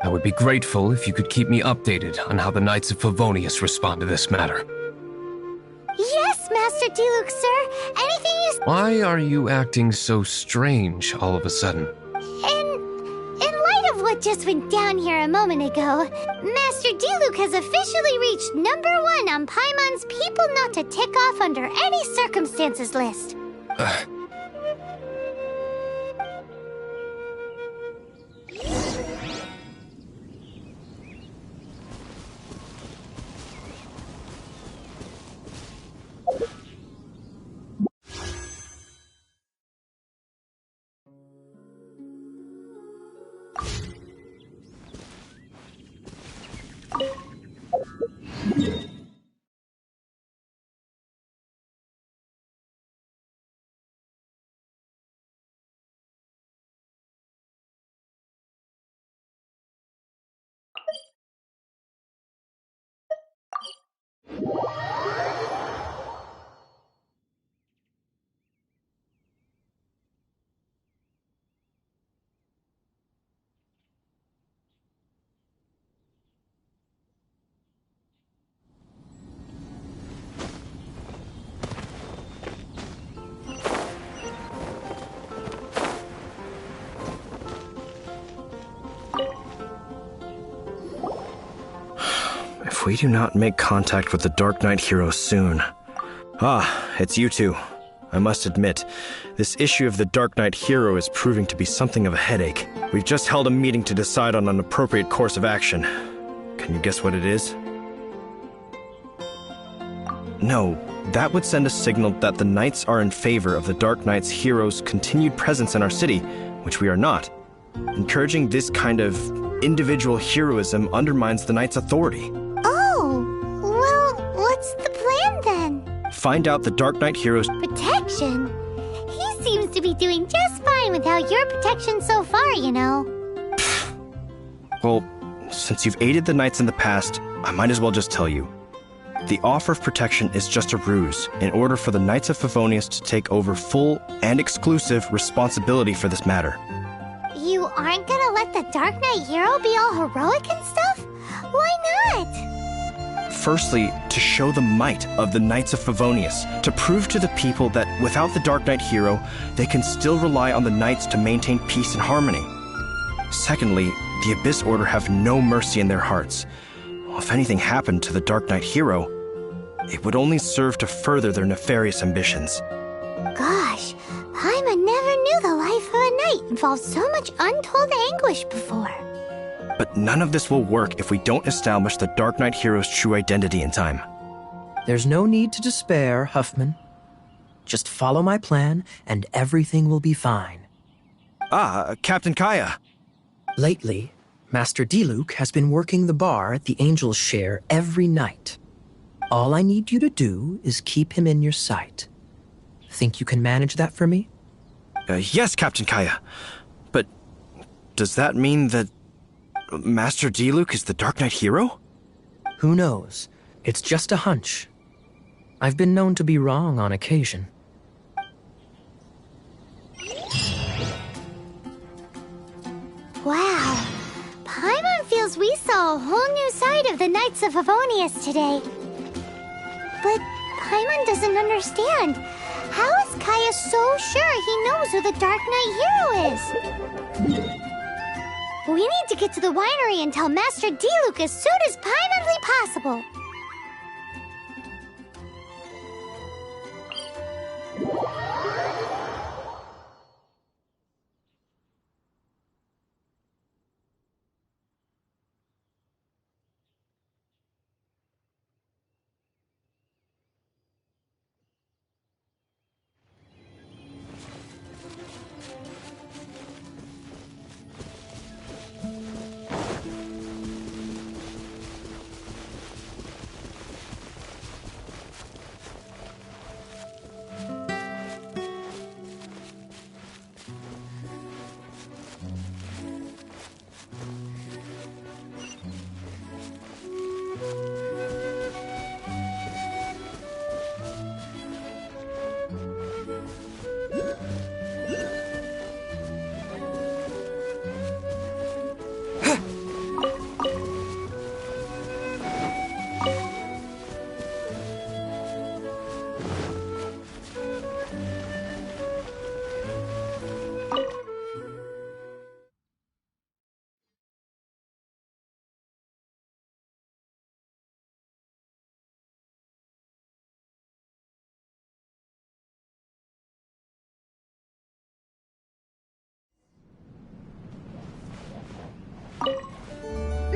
I would be grateful if you could keep me updated on how the Knights of Favonius respond to this matter. Yes, Master Diluc, sir. Anything you... Why are you acting so strange all of a sudden? In light of what just went down here a moment ago, Master Diluc has officially reached #1 on Paimon's People Not to Tick Off Under Any Circumstances list. If we do not make contact with the Dark Knight hero soon... Ah, it's you two. I must admit, this issue of the Dark Knight hero is proving to be something of a headache. We've just held a meeting to decide on an appropriate course of action. Can you guess what it is? No, that would send a signal that the Knights are in favor of the Dark Knight's hero's continued presence in our city, which we are not. Encouraging this kind of individual heroism undermines the Knight's authority. Oh, well, what's the plan then? Find out the Dark Knight Hero's Protection? He seems to be doing just fine without your protection so far, you know. Well, since you've aided the Knights in the past, I might as well just tell you. The offer of protection is just a ruse in order for the Knights of Favonius to take over full and exclusive responsibility for this matter. You aren't gonna let the Dark Knight hero be all heroic and stuff? Why not? Firstly, to show the might of the Knights of Favonius, to prove to the people that without the Dark Knight hero, they can still rely on the Knights to maintain peace and harmony. Secondly, the Abyss Order have no mercy in their hearts. If anything happened to the Dark Knight hero, it would only serve to further their nefarious ambitions. Gosh, Paimon never knew the life of a knight involved so much untold anguish before. But none of this will work if we don't establish the Dark Knight hero's true identity in time. There's no need to despair, Huffman. Just follow my plan, and everything will be fine. Ah, Captain Kaya. Lately, Master Diluc has been working the bar at the Angel's Share every night. All I need you to do is keep him in your sight. Think you can manage that for me? Yes, Captain Kaya. But does that mean that Master Diluc is the Dark Knight hero? Who knows? It's just a hunch. I've been known to be wrong on occasion. Wow. Paimon feels we saw a whole new side of the Knights of Favonius today. But Paimon doesn't understand. How is Kaya so sure he knows who the Dark Knight hero is? We need to get to the winery and tell Master Diluc as soon as Paimonly possible.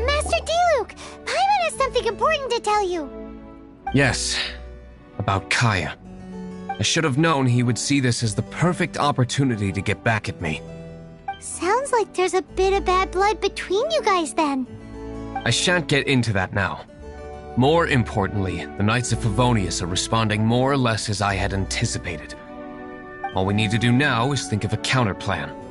Master Diluc! Paimon has something important to tell you! Yes, about Kaya. I should have known he would see this as the perfect opportunity to get back at me. Sounds like there's a bit of bad blood between you guys then. I shan't get into that now. More importantly, the Knights of Favonius are responding more or less as I had anticipated. All we need to do now is think of a counterplan.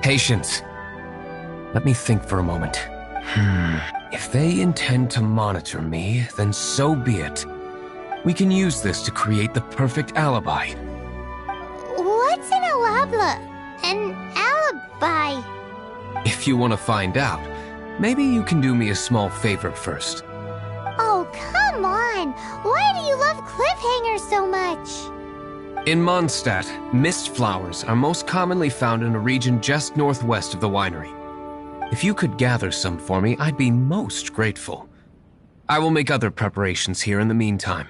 Patience. Let me think for a moment. If they intend to monitor me, then so be it. We can use this to create the perfect alibi. What's an alabla? An alibi? If you want to find out, maybe you can do me a small favor first. Oh, come on! Why do you love cliffhangers so much? In Mondstadt, mist flowers are most commonly found in a region just northwest of the winery. If you could gather some for me, I'd be most grateful. I will make other preparations here in the meantime.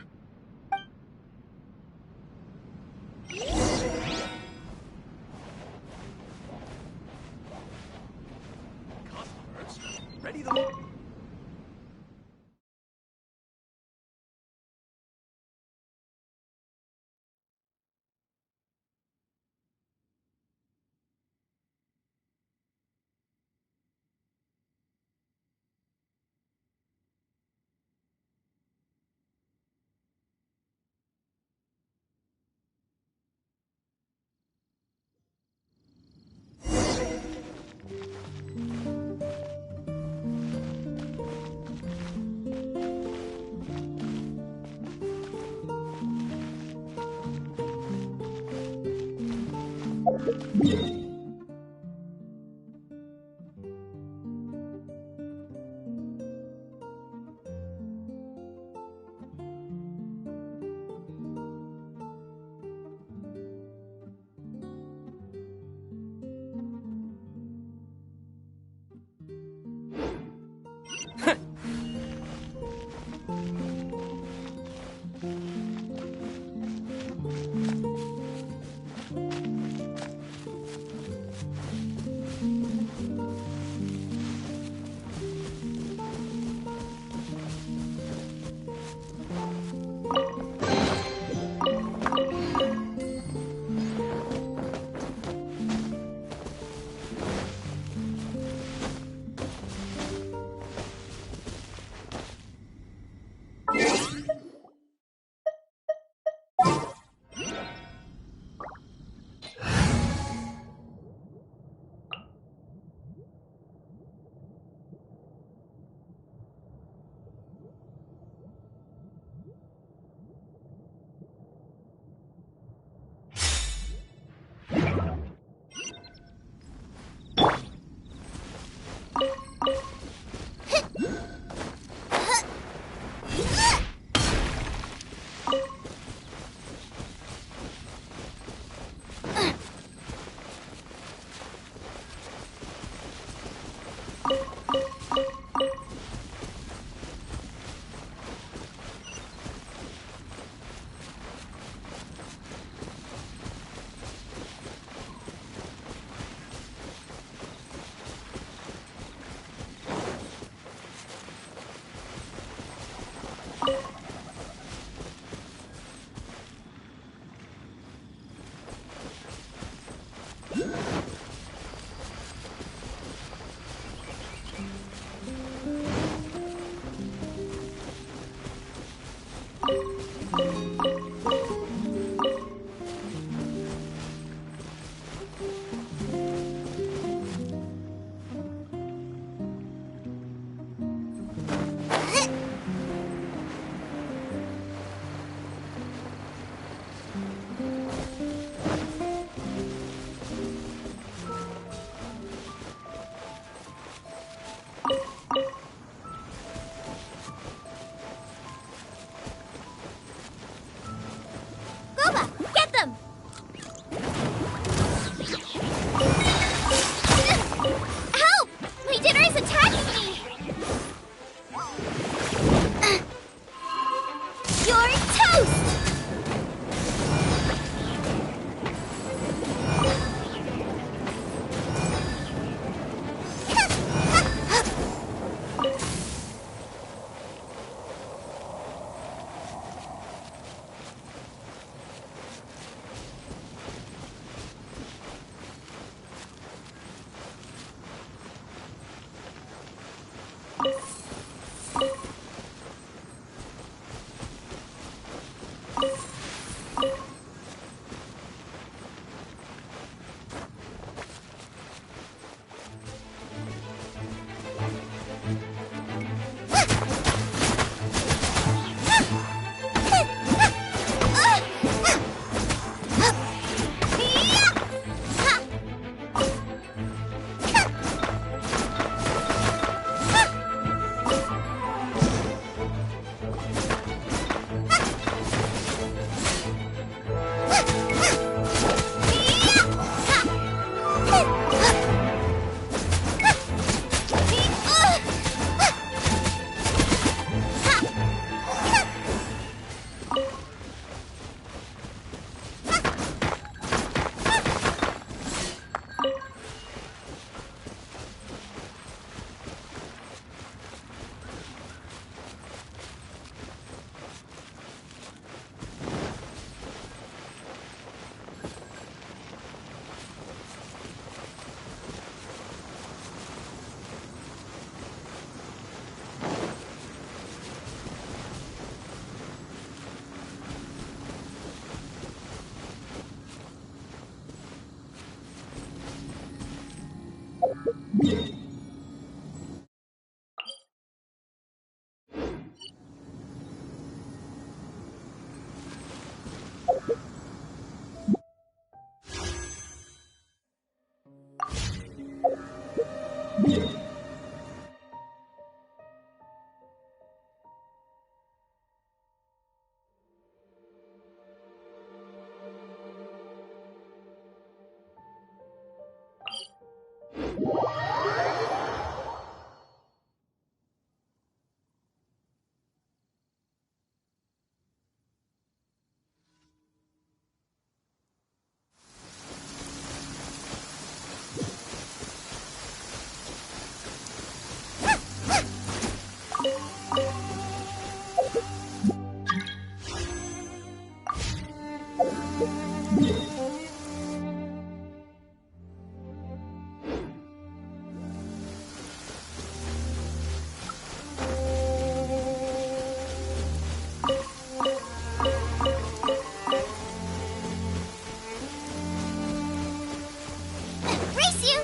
Race you!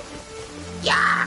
Yeah!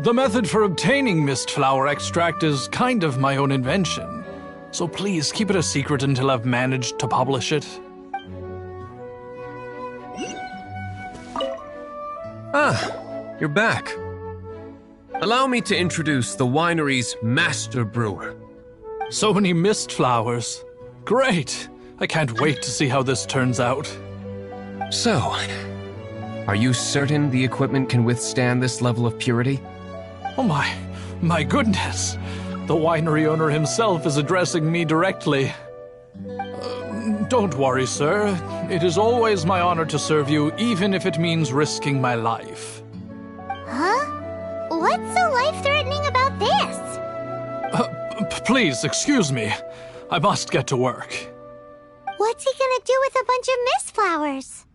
The method for obtaining mist flower extract is kind of my own invention. So please keep it a secret until I've managed to publish it. Ah, you're back. Allow me to introduce the winery's master brewer. So many mist flowers. Great! I can't wait to see how this turns out. So, are you certain the equipment can withstand this level of purity? Oh my goodness! The winery owner himself is addressing me directly. Don't worry, sir. It is always my honor to serve you, even if it means risking my life. Huh? What's so life-threatening about this? Please, excuse me. I must get to work. What's he gonna do with a bunch of mist flowers?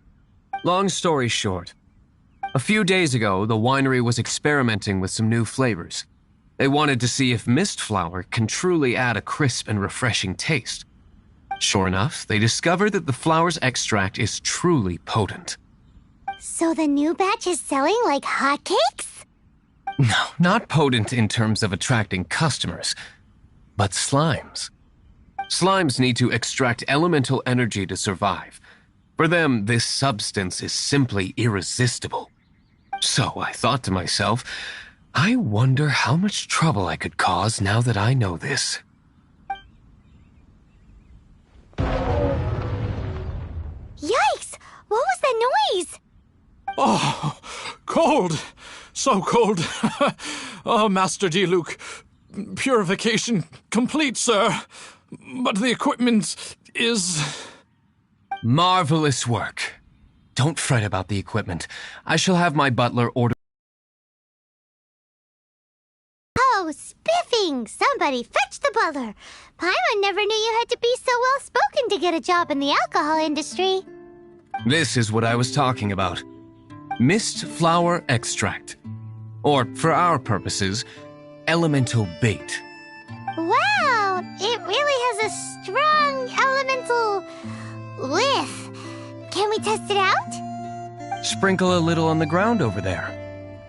Long story short, a few days ago, the winery was experimenting with some new flavors. They wanted to see if mist flower can truly add a crisp and refreshing taste. Sure enough, they discovered that the flower's extract is truly potent. So the new batch is selling like hotcakes? No, not potent in terms of attracting customers, but slimes. Slimes need to extract elemental energy to survive. For them, this substance is simply irresistible. So I thought to myself, I wonder how much trouble I could cause now that I know this. Yikes! What was that noise? Oh, cold! So cold! Oh, Master D. Luke, purification complete, sir. But the equipment is... Marvelous work. Don't fret about the equipment. I shall have my butler order... Oh, spiffing! Somebody fetch the butler! Paimon never knew you had to be so well-spoken to get a job in the alcohol industry. This is what I was talking about. Mist flower extract. Or, for our purposes, elemental bait. Wow! It really has a strong elemental whiff. Can we test it out? Sprinkle a little on the ground over there.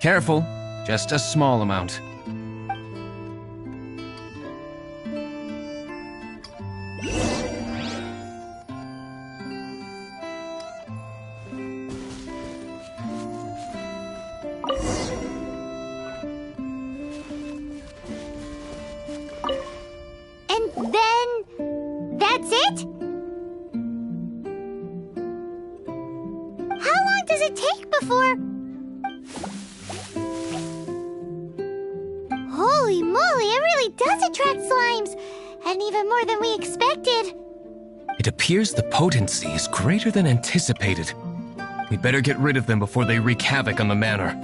Careful, just a small amount. And then... that's it? How long does it take before... Holy moly, it really does attract slimes! And even more than we expected. It appears the potency is greater than anticipated. We'd better get rid of them before they wreak havoc on the manor.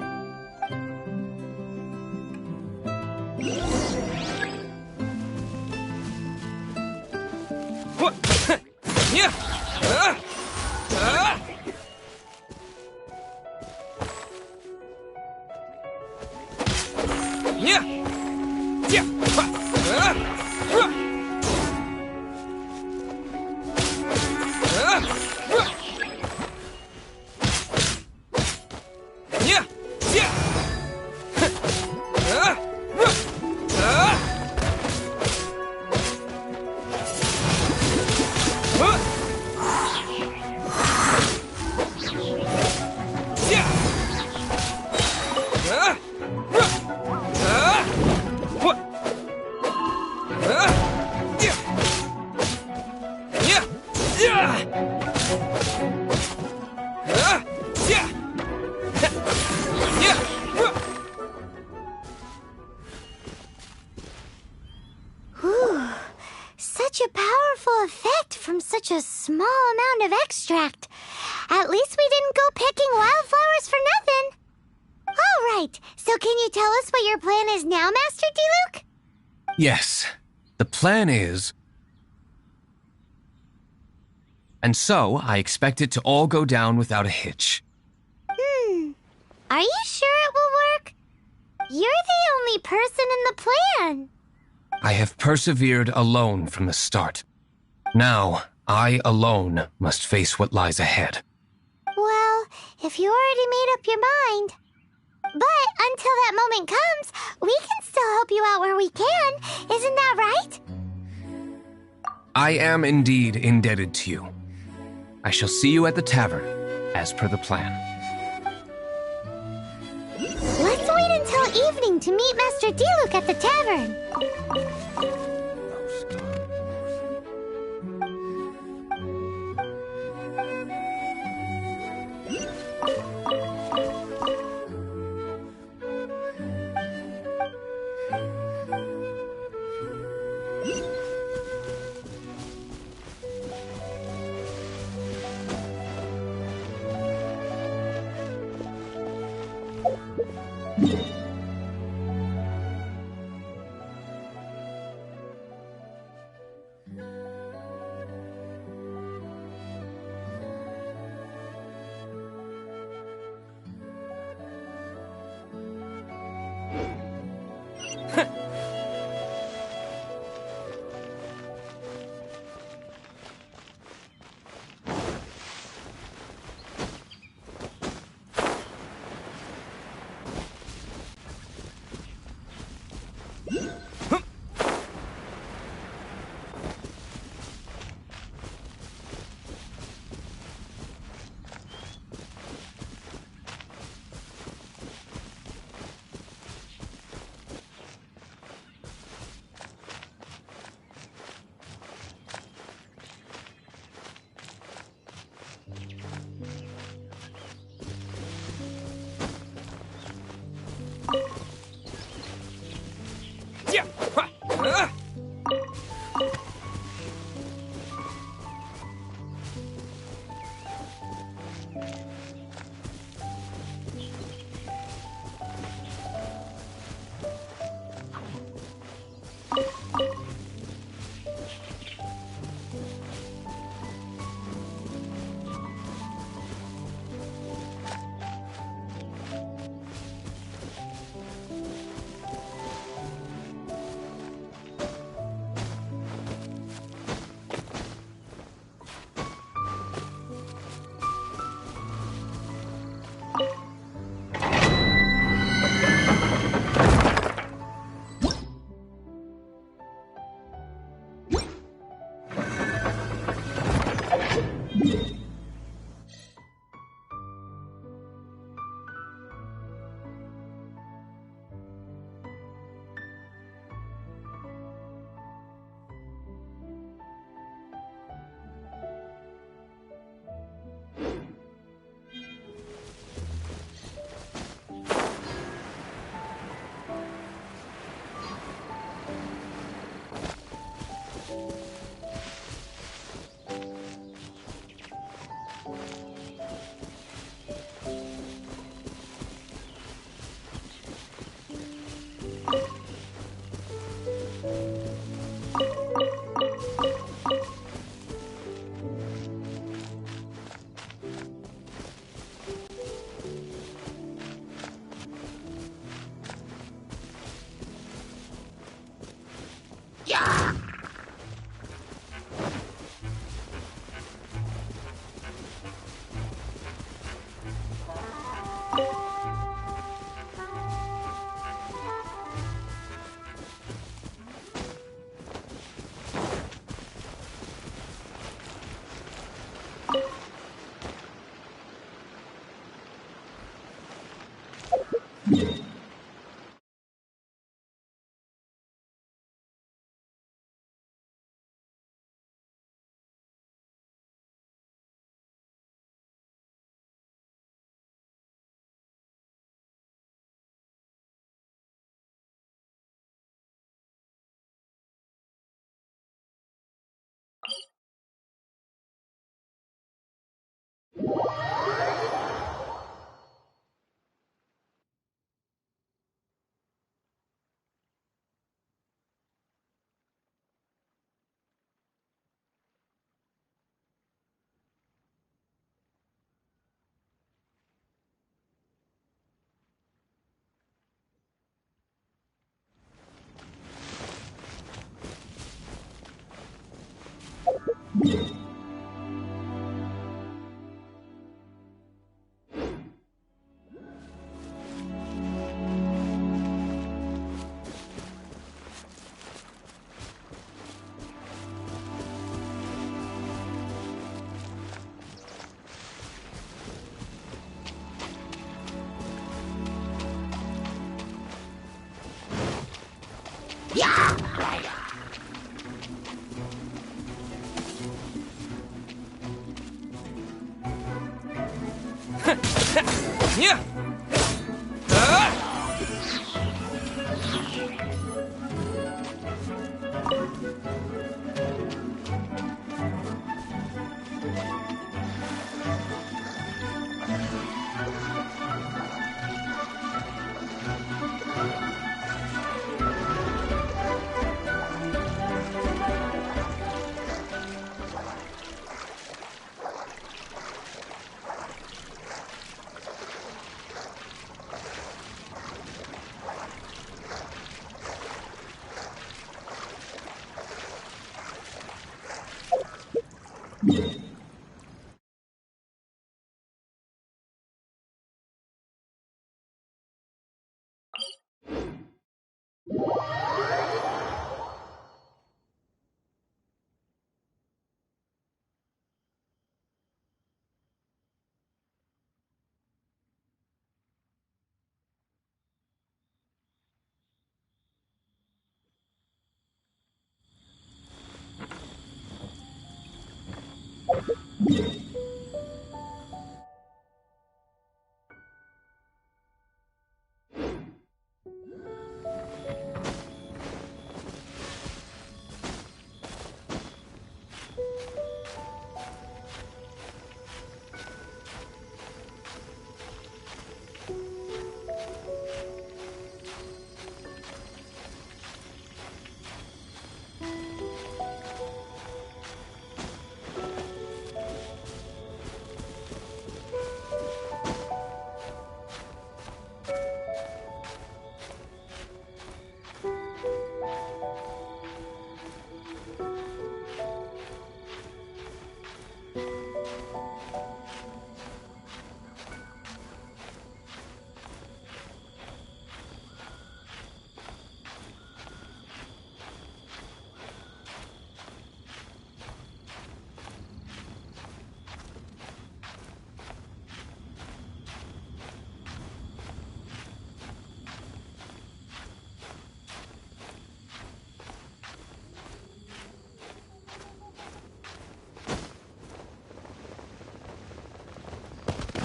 such a powerful effect from such a small amount of extract. At least we didn't go picking wildflowers for nothing. All right, so can you tell us what your plan is now, Master Diluc? Yes, the plan is... And so, I expect it to all go down without a hitch. Are you sure it will work? You're the only person in the plan. I have persevered alone from the start. Now, I alone must face what lies ahead. Well, if you already made up your mind. But until that moment comes, we can still help you out where we can. Isn't that right? I am indeed indebted to you. I shall see you at the tavern, as per the plan. Let's wait until evening to meet Master Diluc at the tavern. Yeah.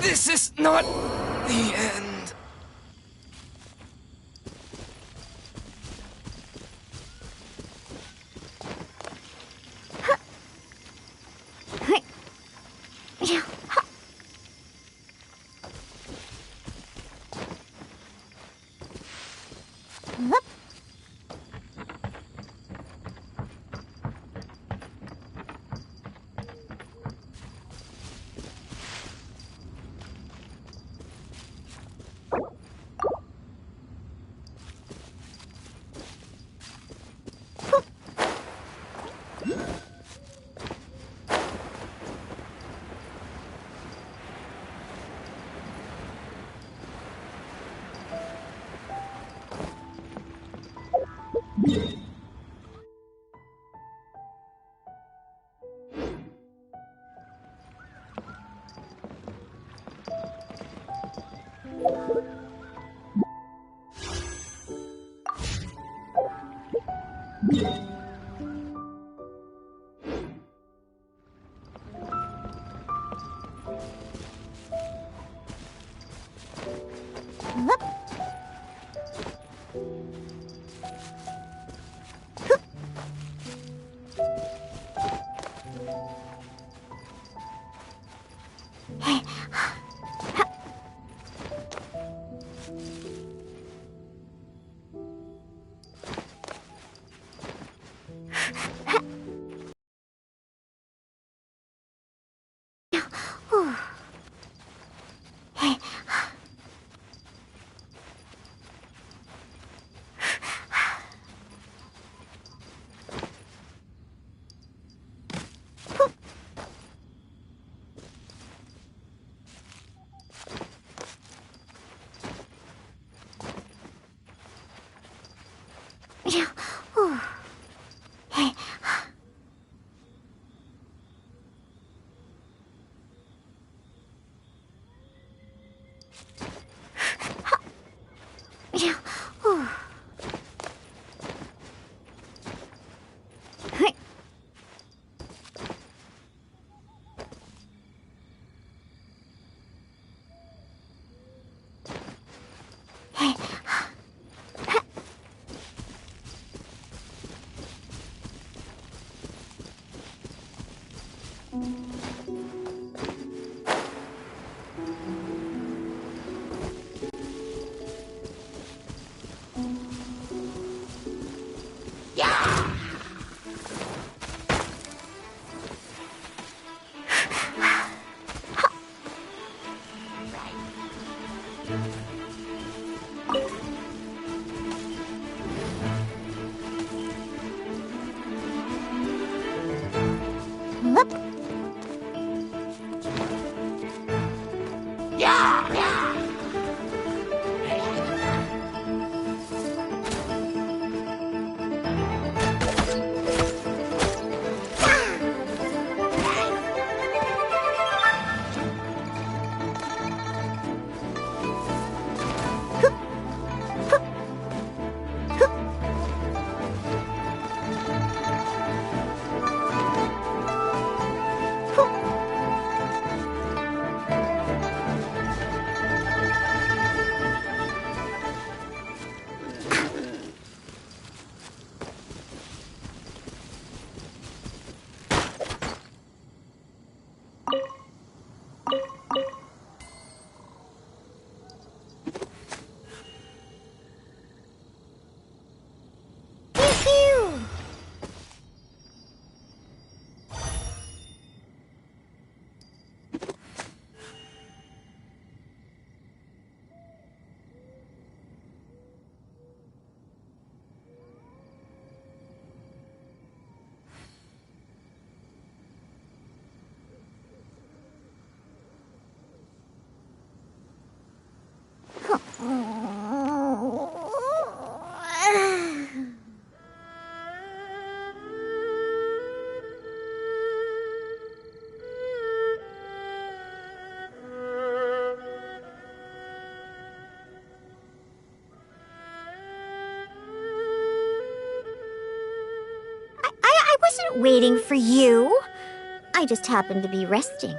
This is not the end. I wasn't waiting for you. I just happened to be resting.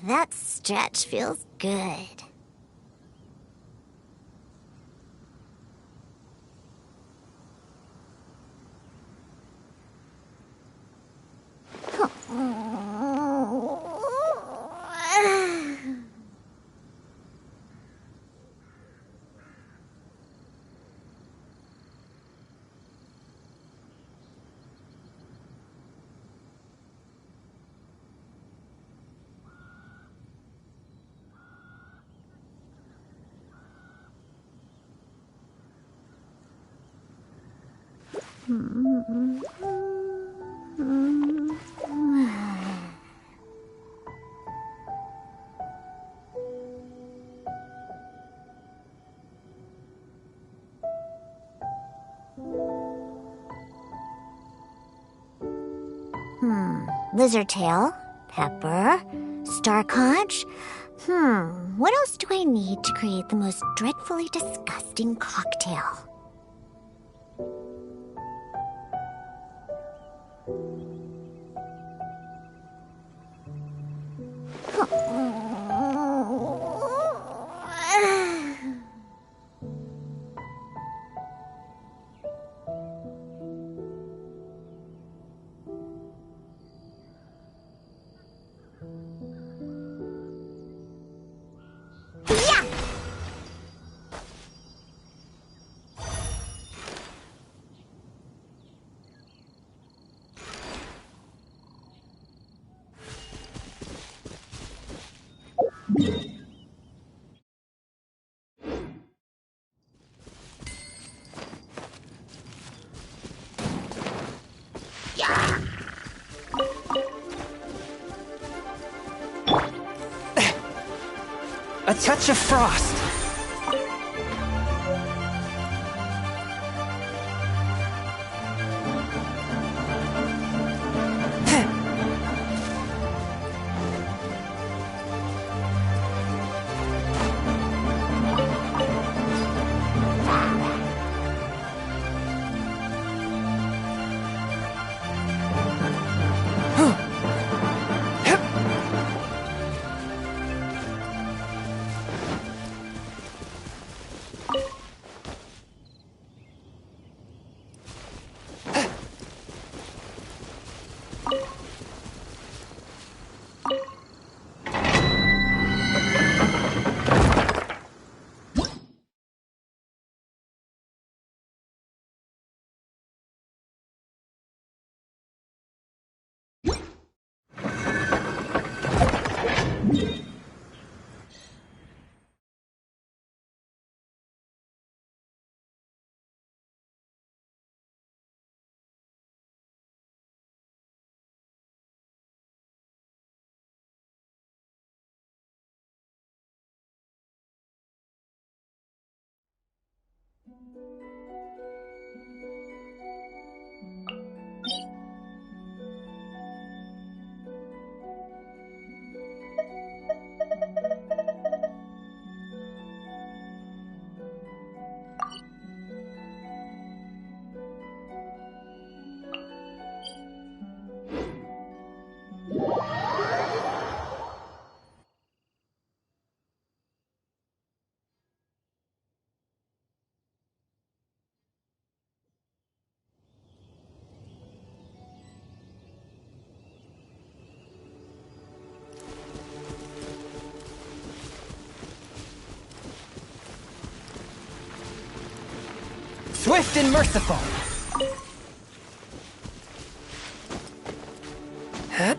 That stretch feels good. Lizardtail, Pepper, Starconch. What else do I need to create the most dreadfully disgusting cocktail? A touch of frost. Swift and merciful. Huh?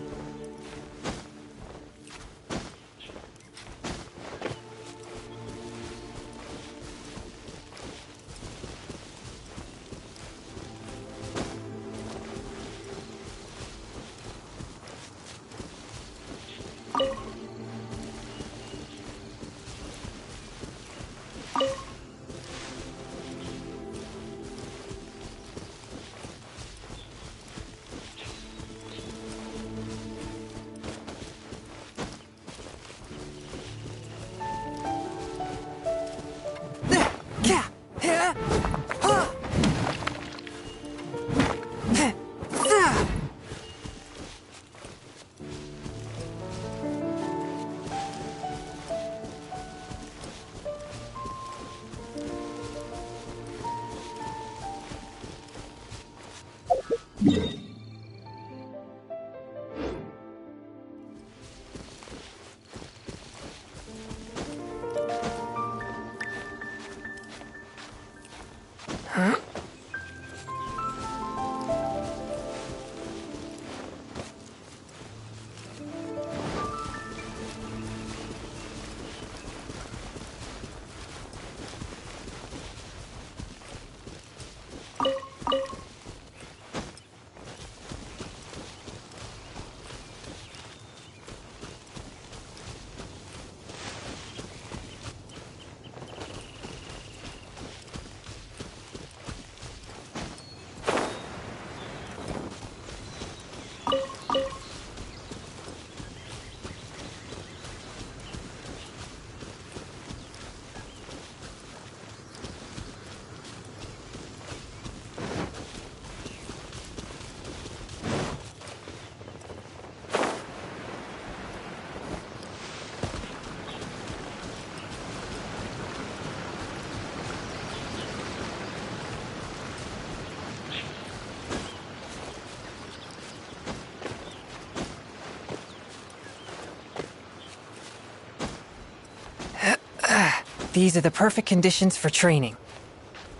These are the perfect conditions for training.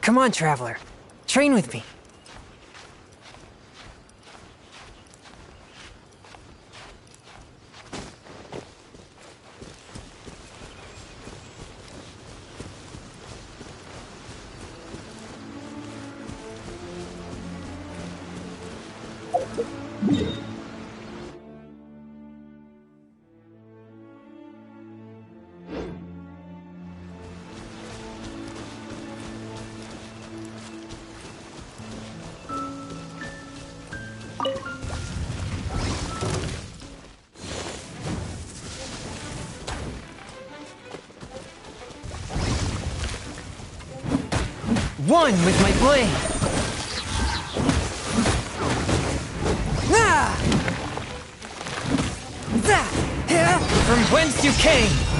Come on, Traveler. Train with me. One with my blade! Ah! That! Yeah! From whence you came!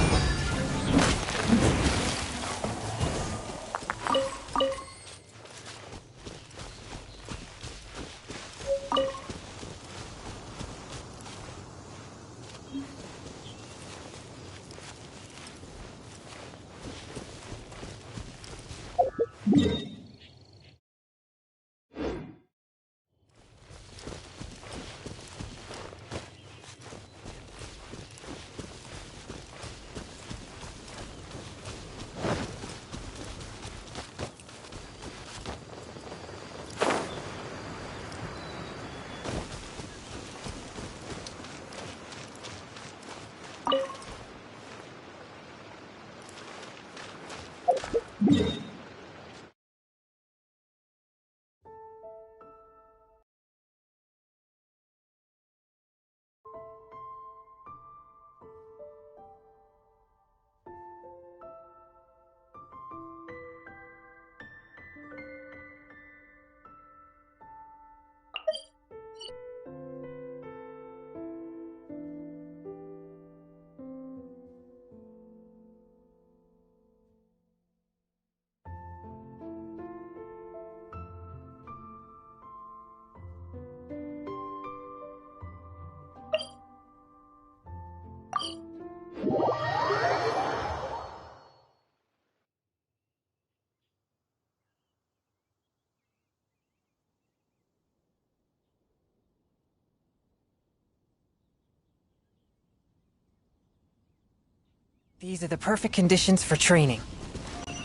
These are the perfect conditions for training.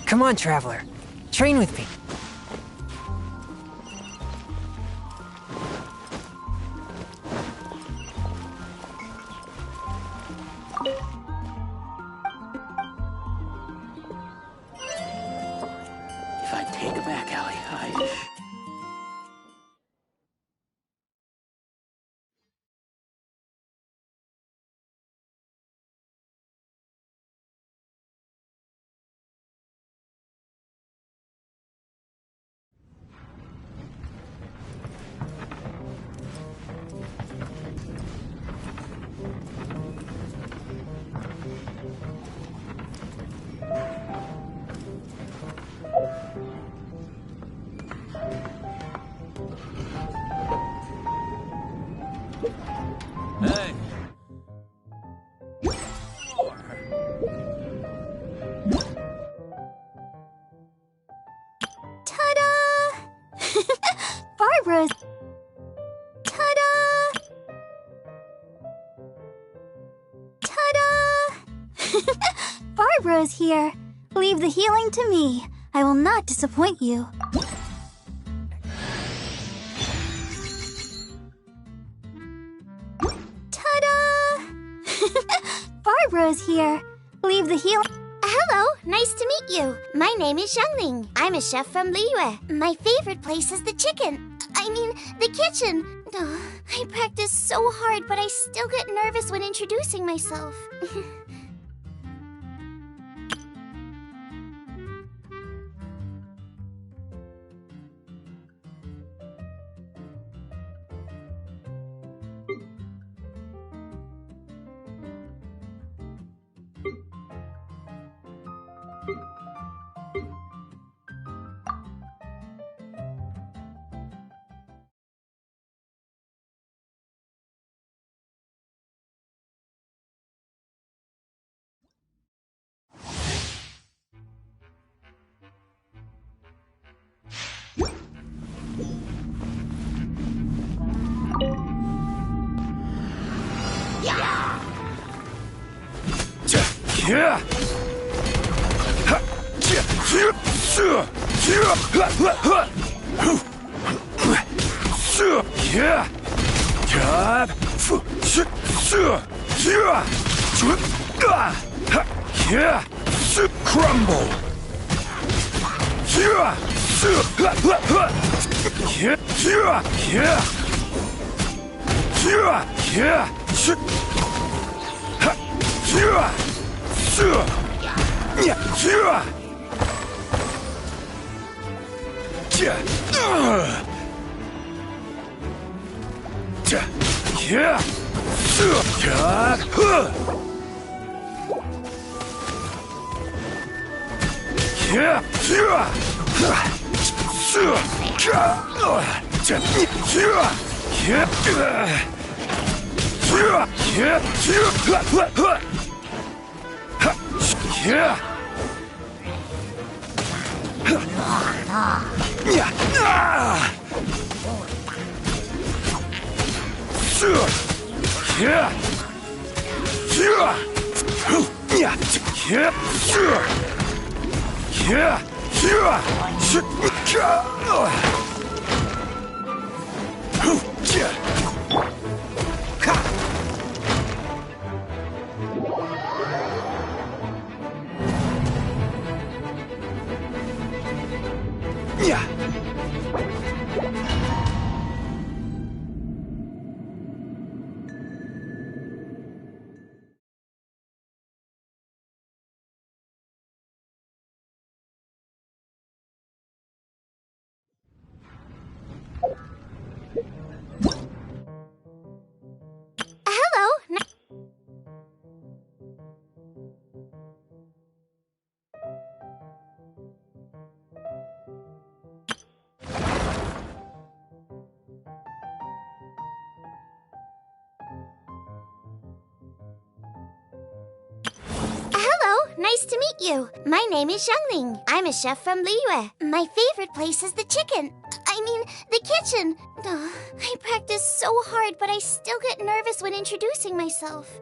Come on, Traveler. Train with me. If I take it back, Allie, Hey. Ta-da! Barbara's... Ta-da! Ta-da! Barbara's here. Leave the healing to me. I will not disappoint you. Ta-da! Barbara's here. Leave the healing... Hello, nice to meet you. My name is Xiangling. I'm a chef from Liyue. My favorite place is the the kitchen. I practice so hard, but I still get nervous when introducing myself. Crumble! Hello. Hello, nice to meet you. My name is Xiangling. I'm a chef from Liyue. My favorite place is the the kitchen. I practice so hard, but I still get nervous when introducing myself.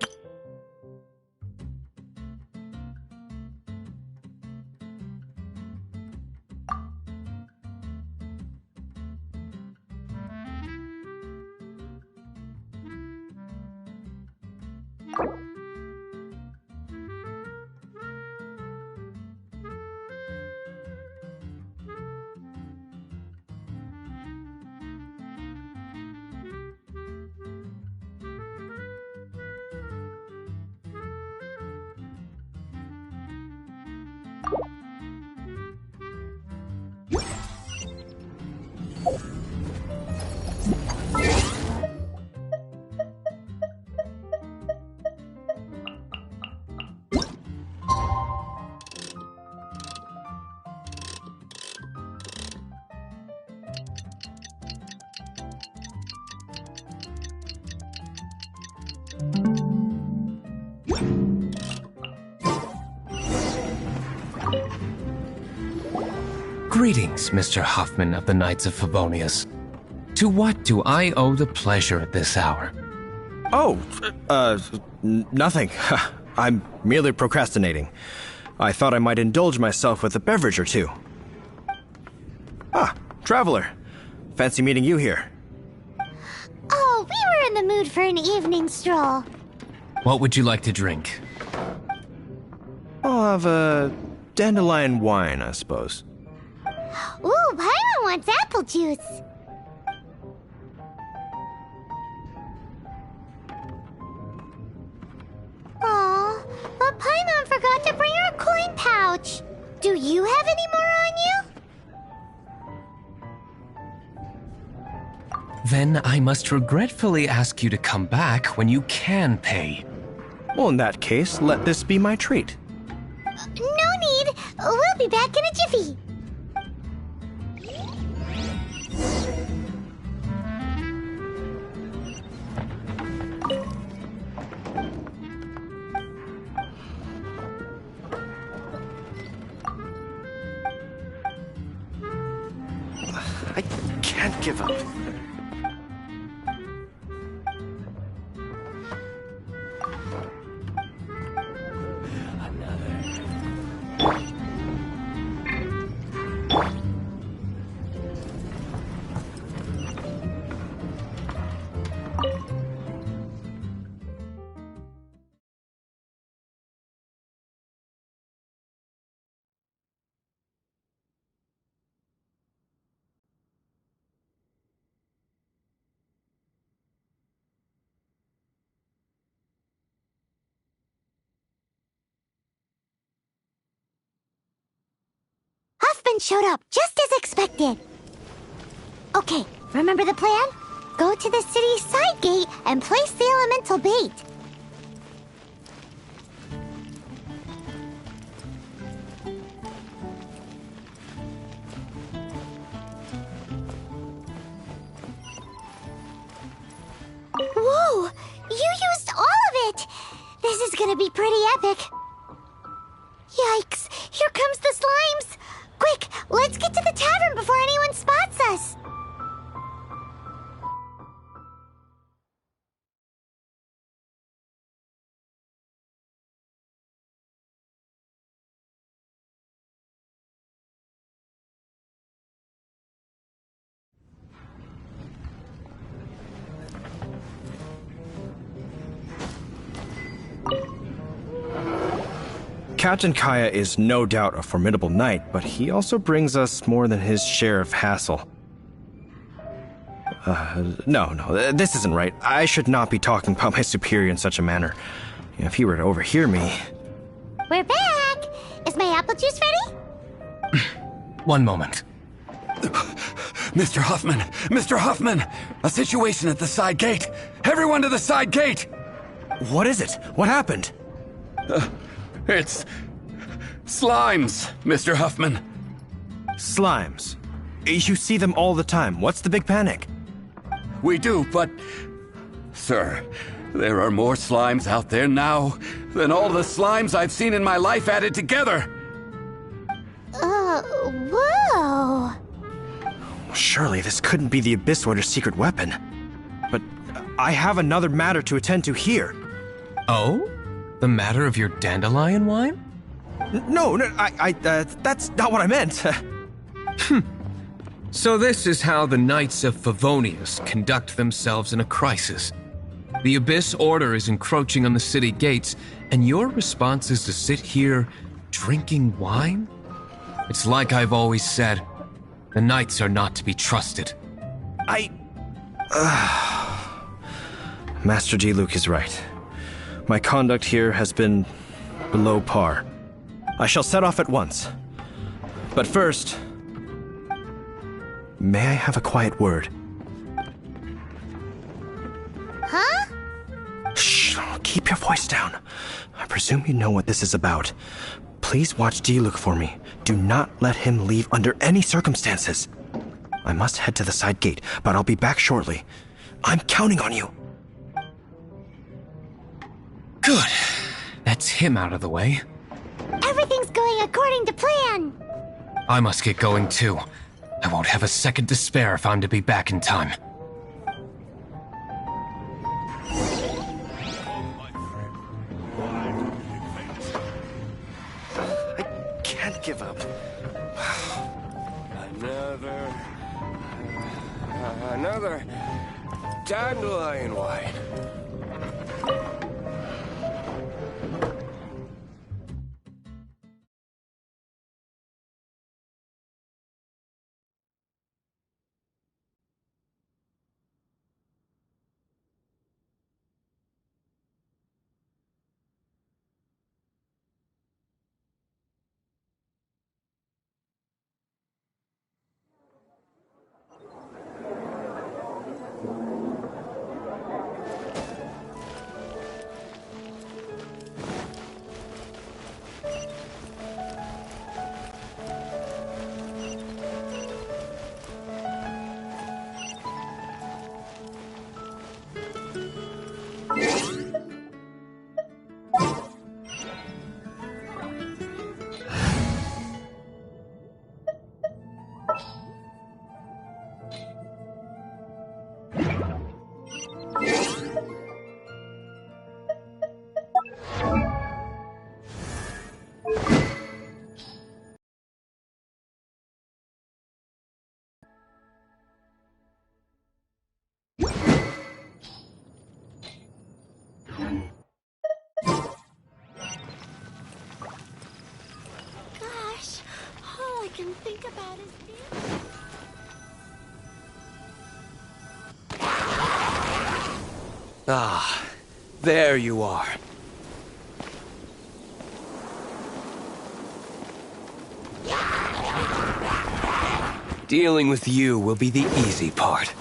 Greetings, Mr. Huffman of the Knights of Favonius. To what do I owe the pleasure at this hour? Oh, nothing. I'm merely procrastinating. I thought I might indulge myself with a beverage or two. Ah, Traveler. Fancy meeting you here. Oh, we were in the mood for an evening stroll. What would you like to drink? I'll have a dandelion wine, I suppose. Ooh, Paimon wants apple juice. Aw, but Paimon forgot to bring her coin pouch. Do you have any more on you? Then I must regretfully ask you to come back when you can pay. Well, in that case, let this be my treat. No need. We'll be back in a jiffy. I can't give up. Hoffman showed up, just as expected. Okay, remember the plan? Go to the city's side gate and place the elemental bait. Whoa! You used all of it! This is gonna be pretty epic. Yikes! Here comes the slimes! Quick, let's get to the tavern before anyone spots us! Captain Kaya is no doubt a formidable knight, but he also brings us more than his share of hassle. No, this isn't right. I should not be talking about my superior in such a manner. If he were to overhear me... We're back! Is my apple juice ready? One moment. Mr. Huffman! Mr. Huffman! A situation at the side gate! Everyone to the side gate! What is it? What happened? It's... slimes, Mr. Huffman. Slimes? You see them all the time. What's the big panic? We do, but... Sir, there are more slimes out there now than all the slimes I've seen in my life added together. Whoa. Surely this couldn't be the Abyss Order's secret weapon. But I have another matter to attend to here. Oh? The matter of your dandelion wine? No, that's not what I meant. So this is how the Knights of Favonius conduct themselves in a crisis. The Abyss Order is encroaching on the city gates, and your response is to sit here drinking wine? It's like I've always said, the Knights are not to be trusted. Master Diluc is right. My conduct here has been below par. I shall set off at once. But first, may I have a quiet word? Huh? Shh, keep your voice down. I presume you know what this is about. Please watch Diluc for me. Do not let him leave under any circumstances. I must head to the side gate, but I'll be back shortly. I'm counting on you. Good. That's him out of the way. Everything's going according to plan. I must get going too. I won't have a second to spare if I'm to be back in time. I can't give up. Another dandelion wine. Gosh, all I can think about is being... Ah, there you are. Dealing with you will be the easy part.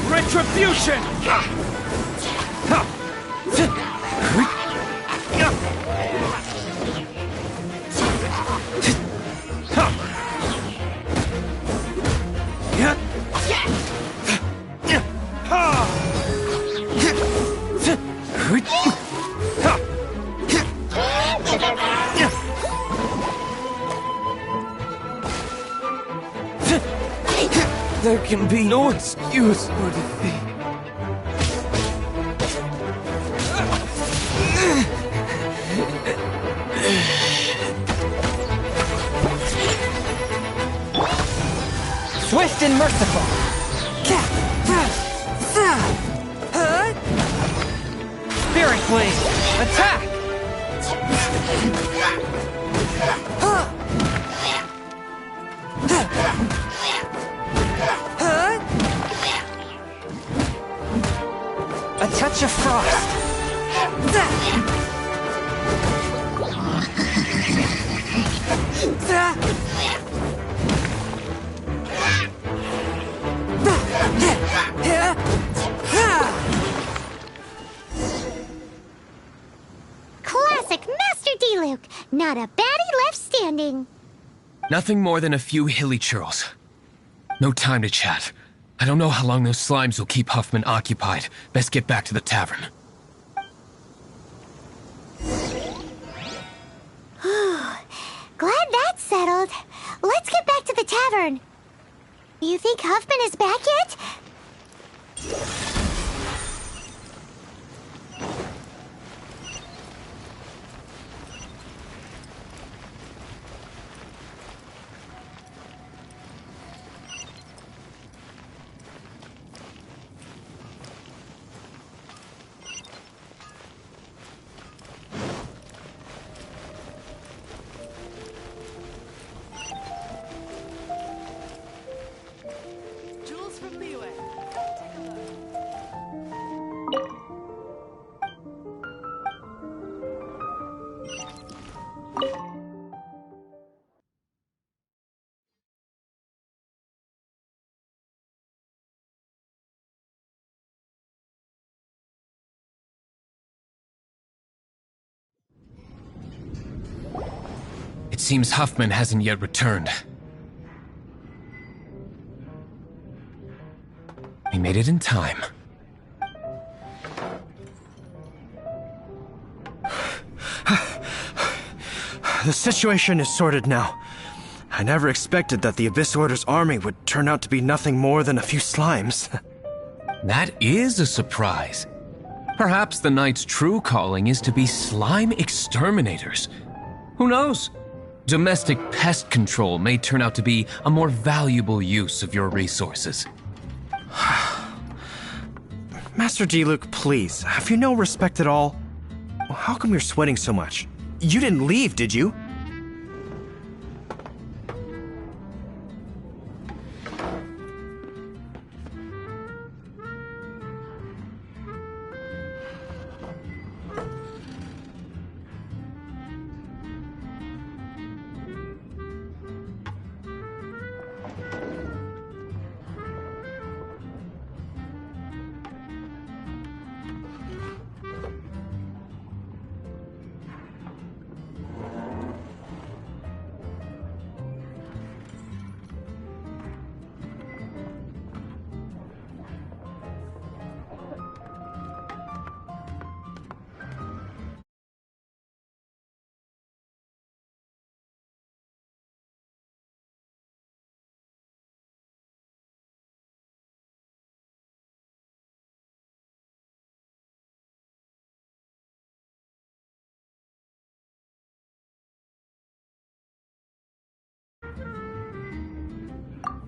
Retribution! There can be no excuse for defeat. Swift and merciful. Spirit Blade, attack! A touch of frost. Classic Master D-Luke. Not a baddie left standing. Nothing more than a few hilly churls. No time to chat. I don't know how long those slimes will keep Huffman occupied. Best get back to the tavern. Glad that's settled. Let's get back to the tavern. You think Huffman is back yet? It seems Huffman hasn't yet returned. We made it in time. The situation is sorted now. I never expected that the Abyss Order's army would turn out to be nothing more than a few slimes. That is a surprise. Perhaps the Knight's true calling is to be slime exterminators. Who knows? Domestic pest control may turn out to be a more valuable use of your resources. Master Diluc, please, have you no respect at all? How come you're sweating so much? You didn't leave, did you?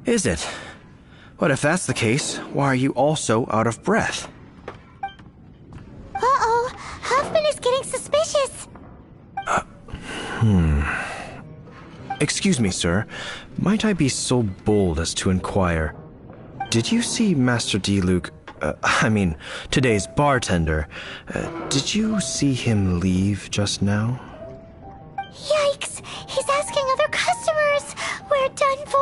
Is it? But if that's the case, why are you also out of breath? Uh-oh, Huffman is getting suspicious. Excuse me, sir. Might I be so bold as to inquire, did you see Master Diluc, today's bartender, did you see him leave just now? Yikes, he's asking other customers. We're done for.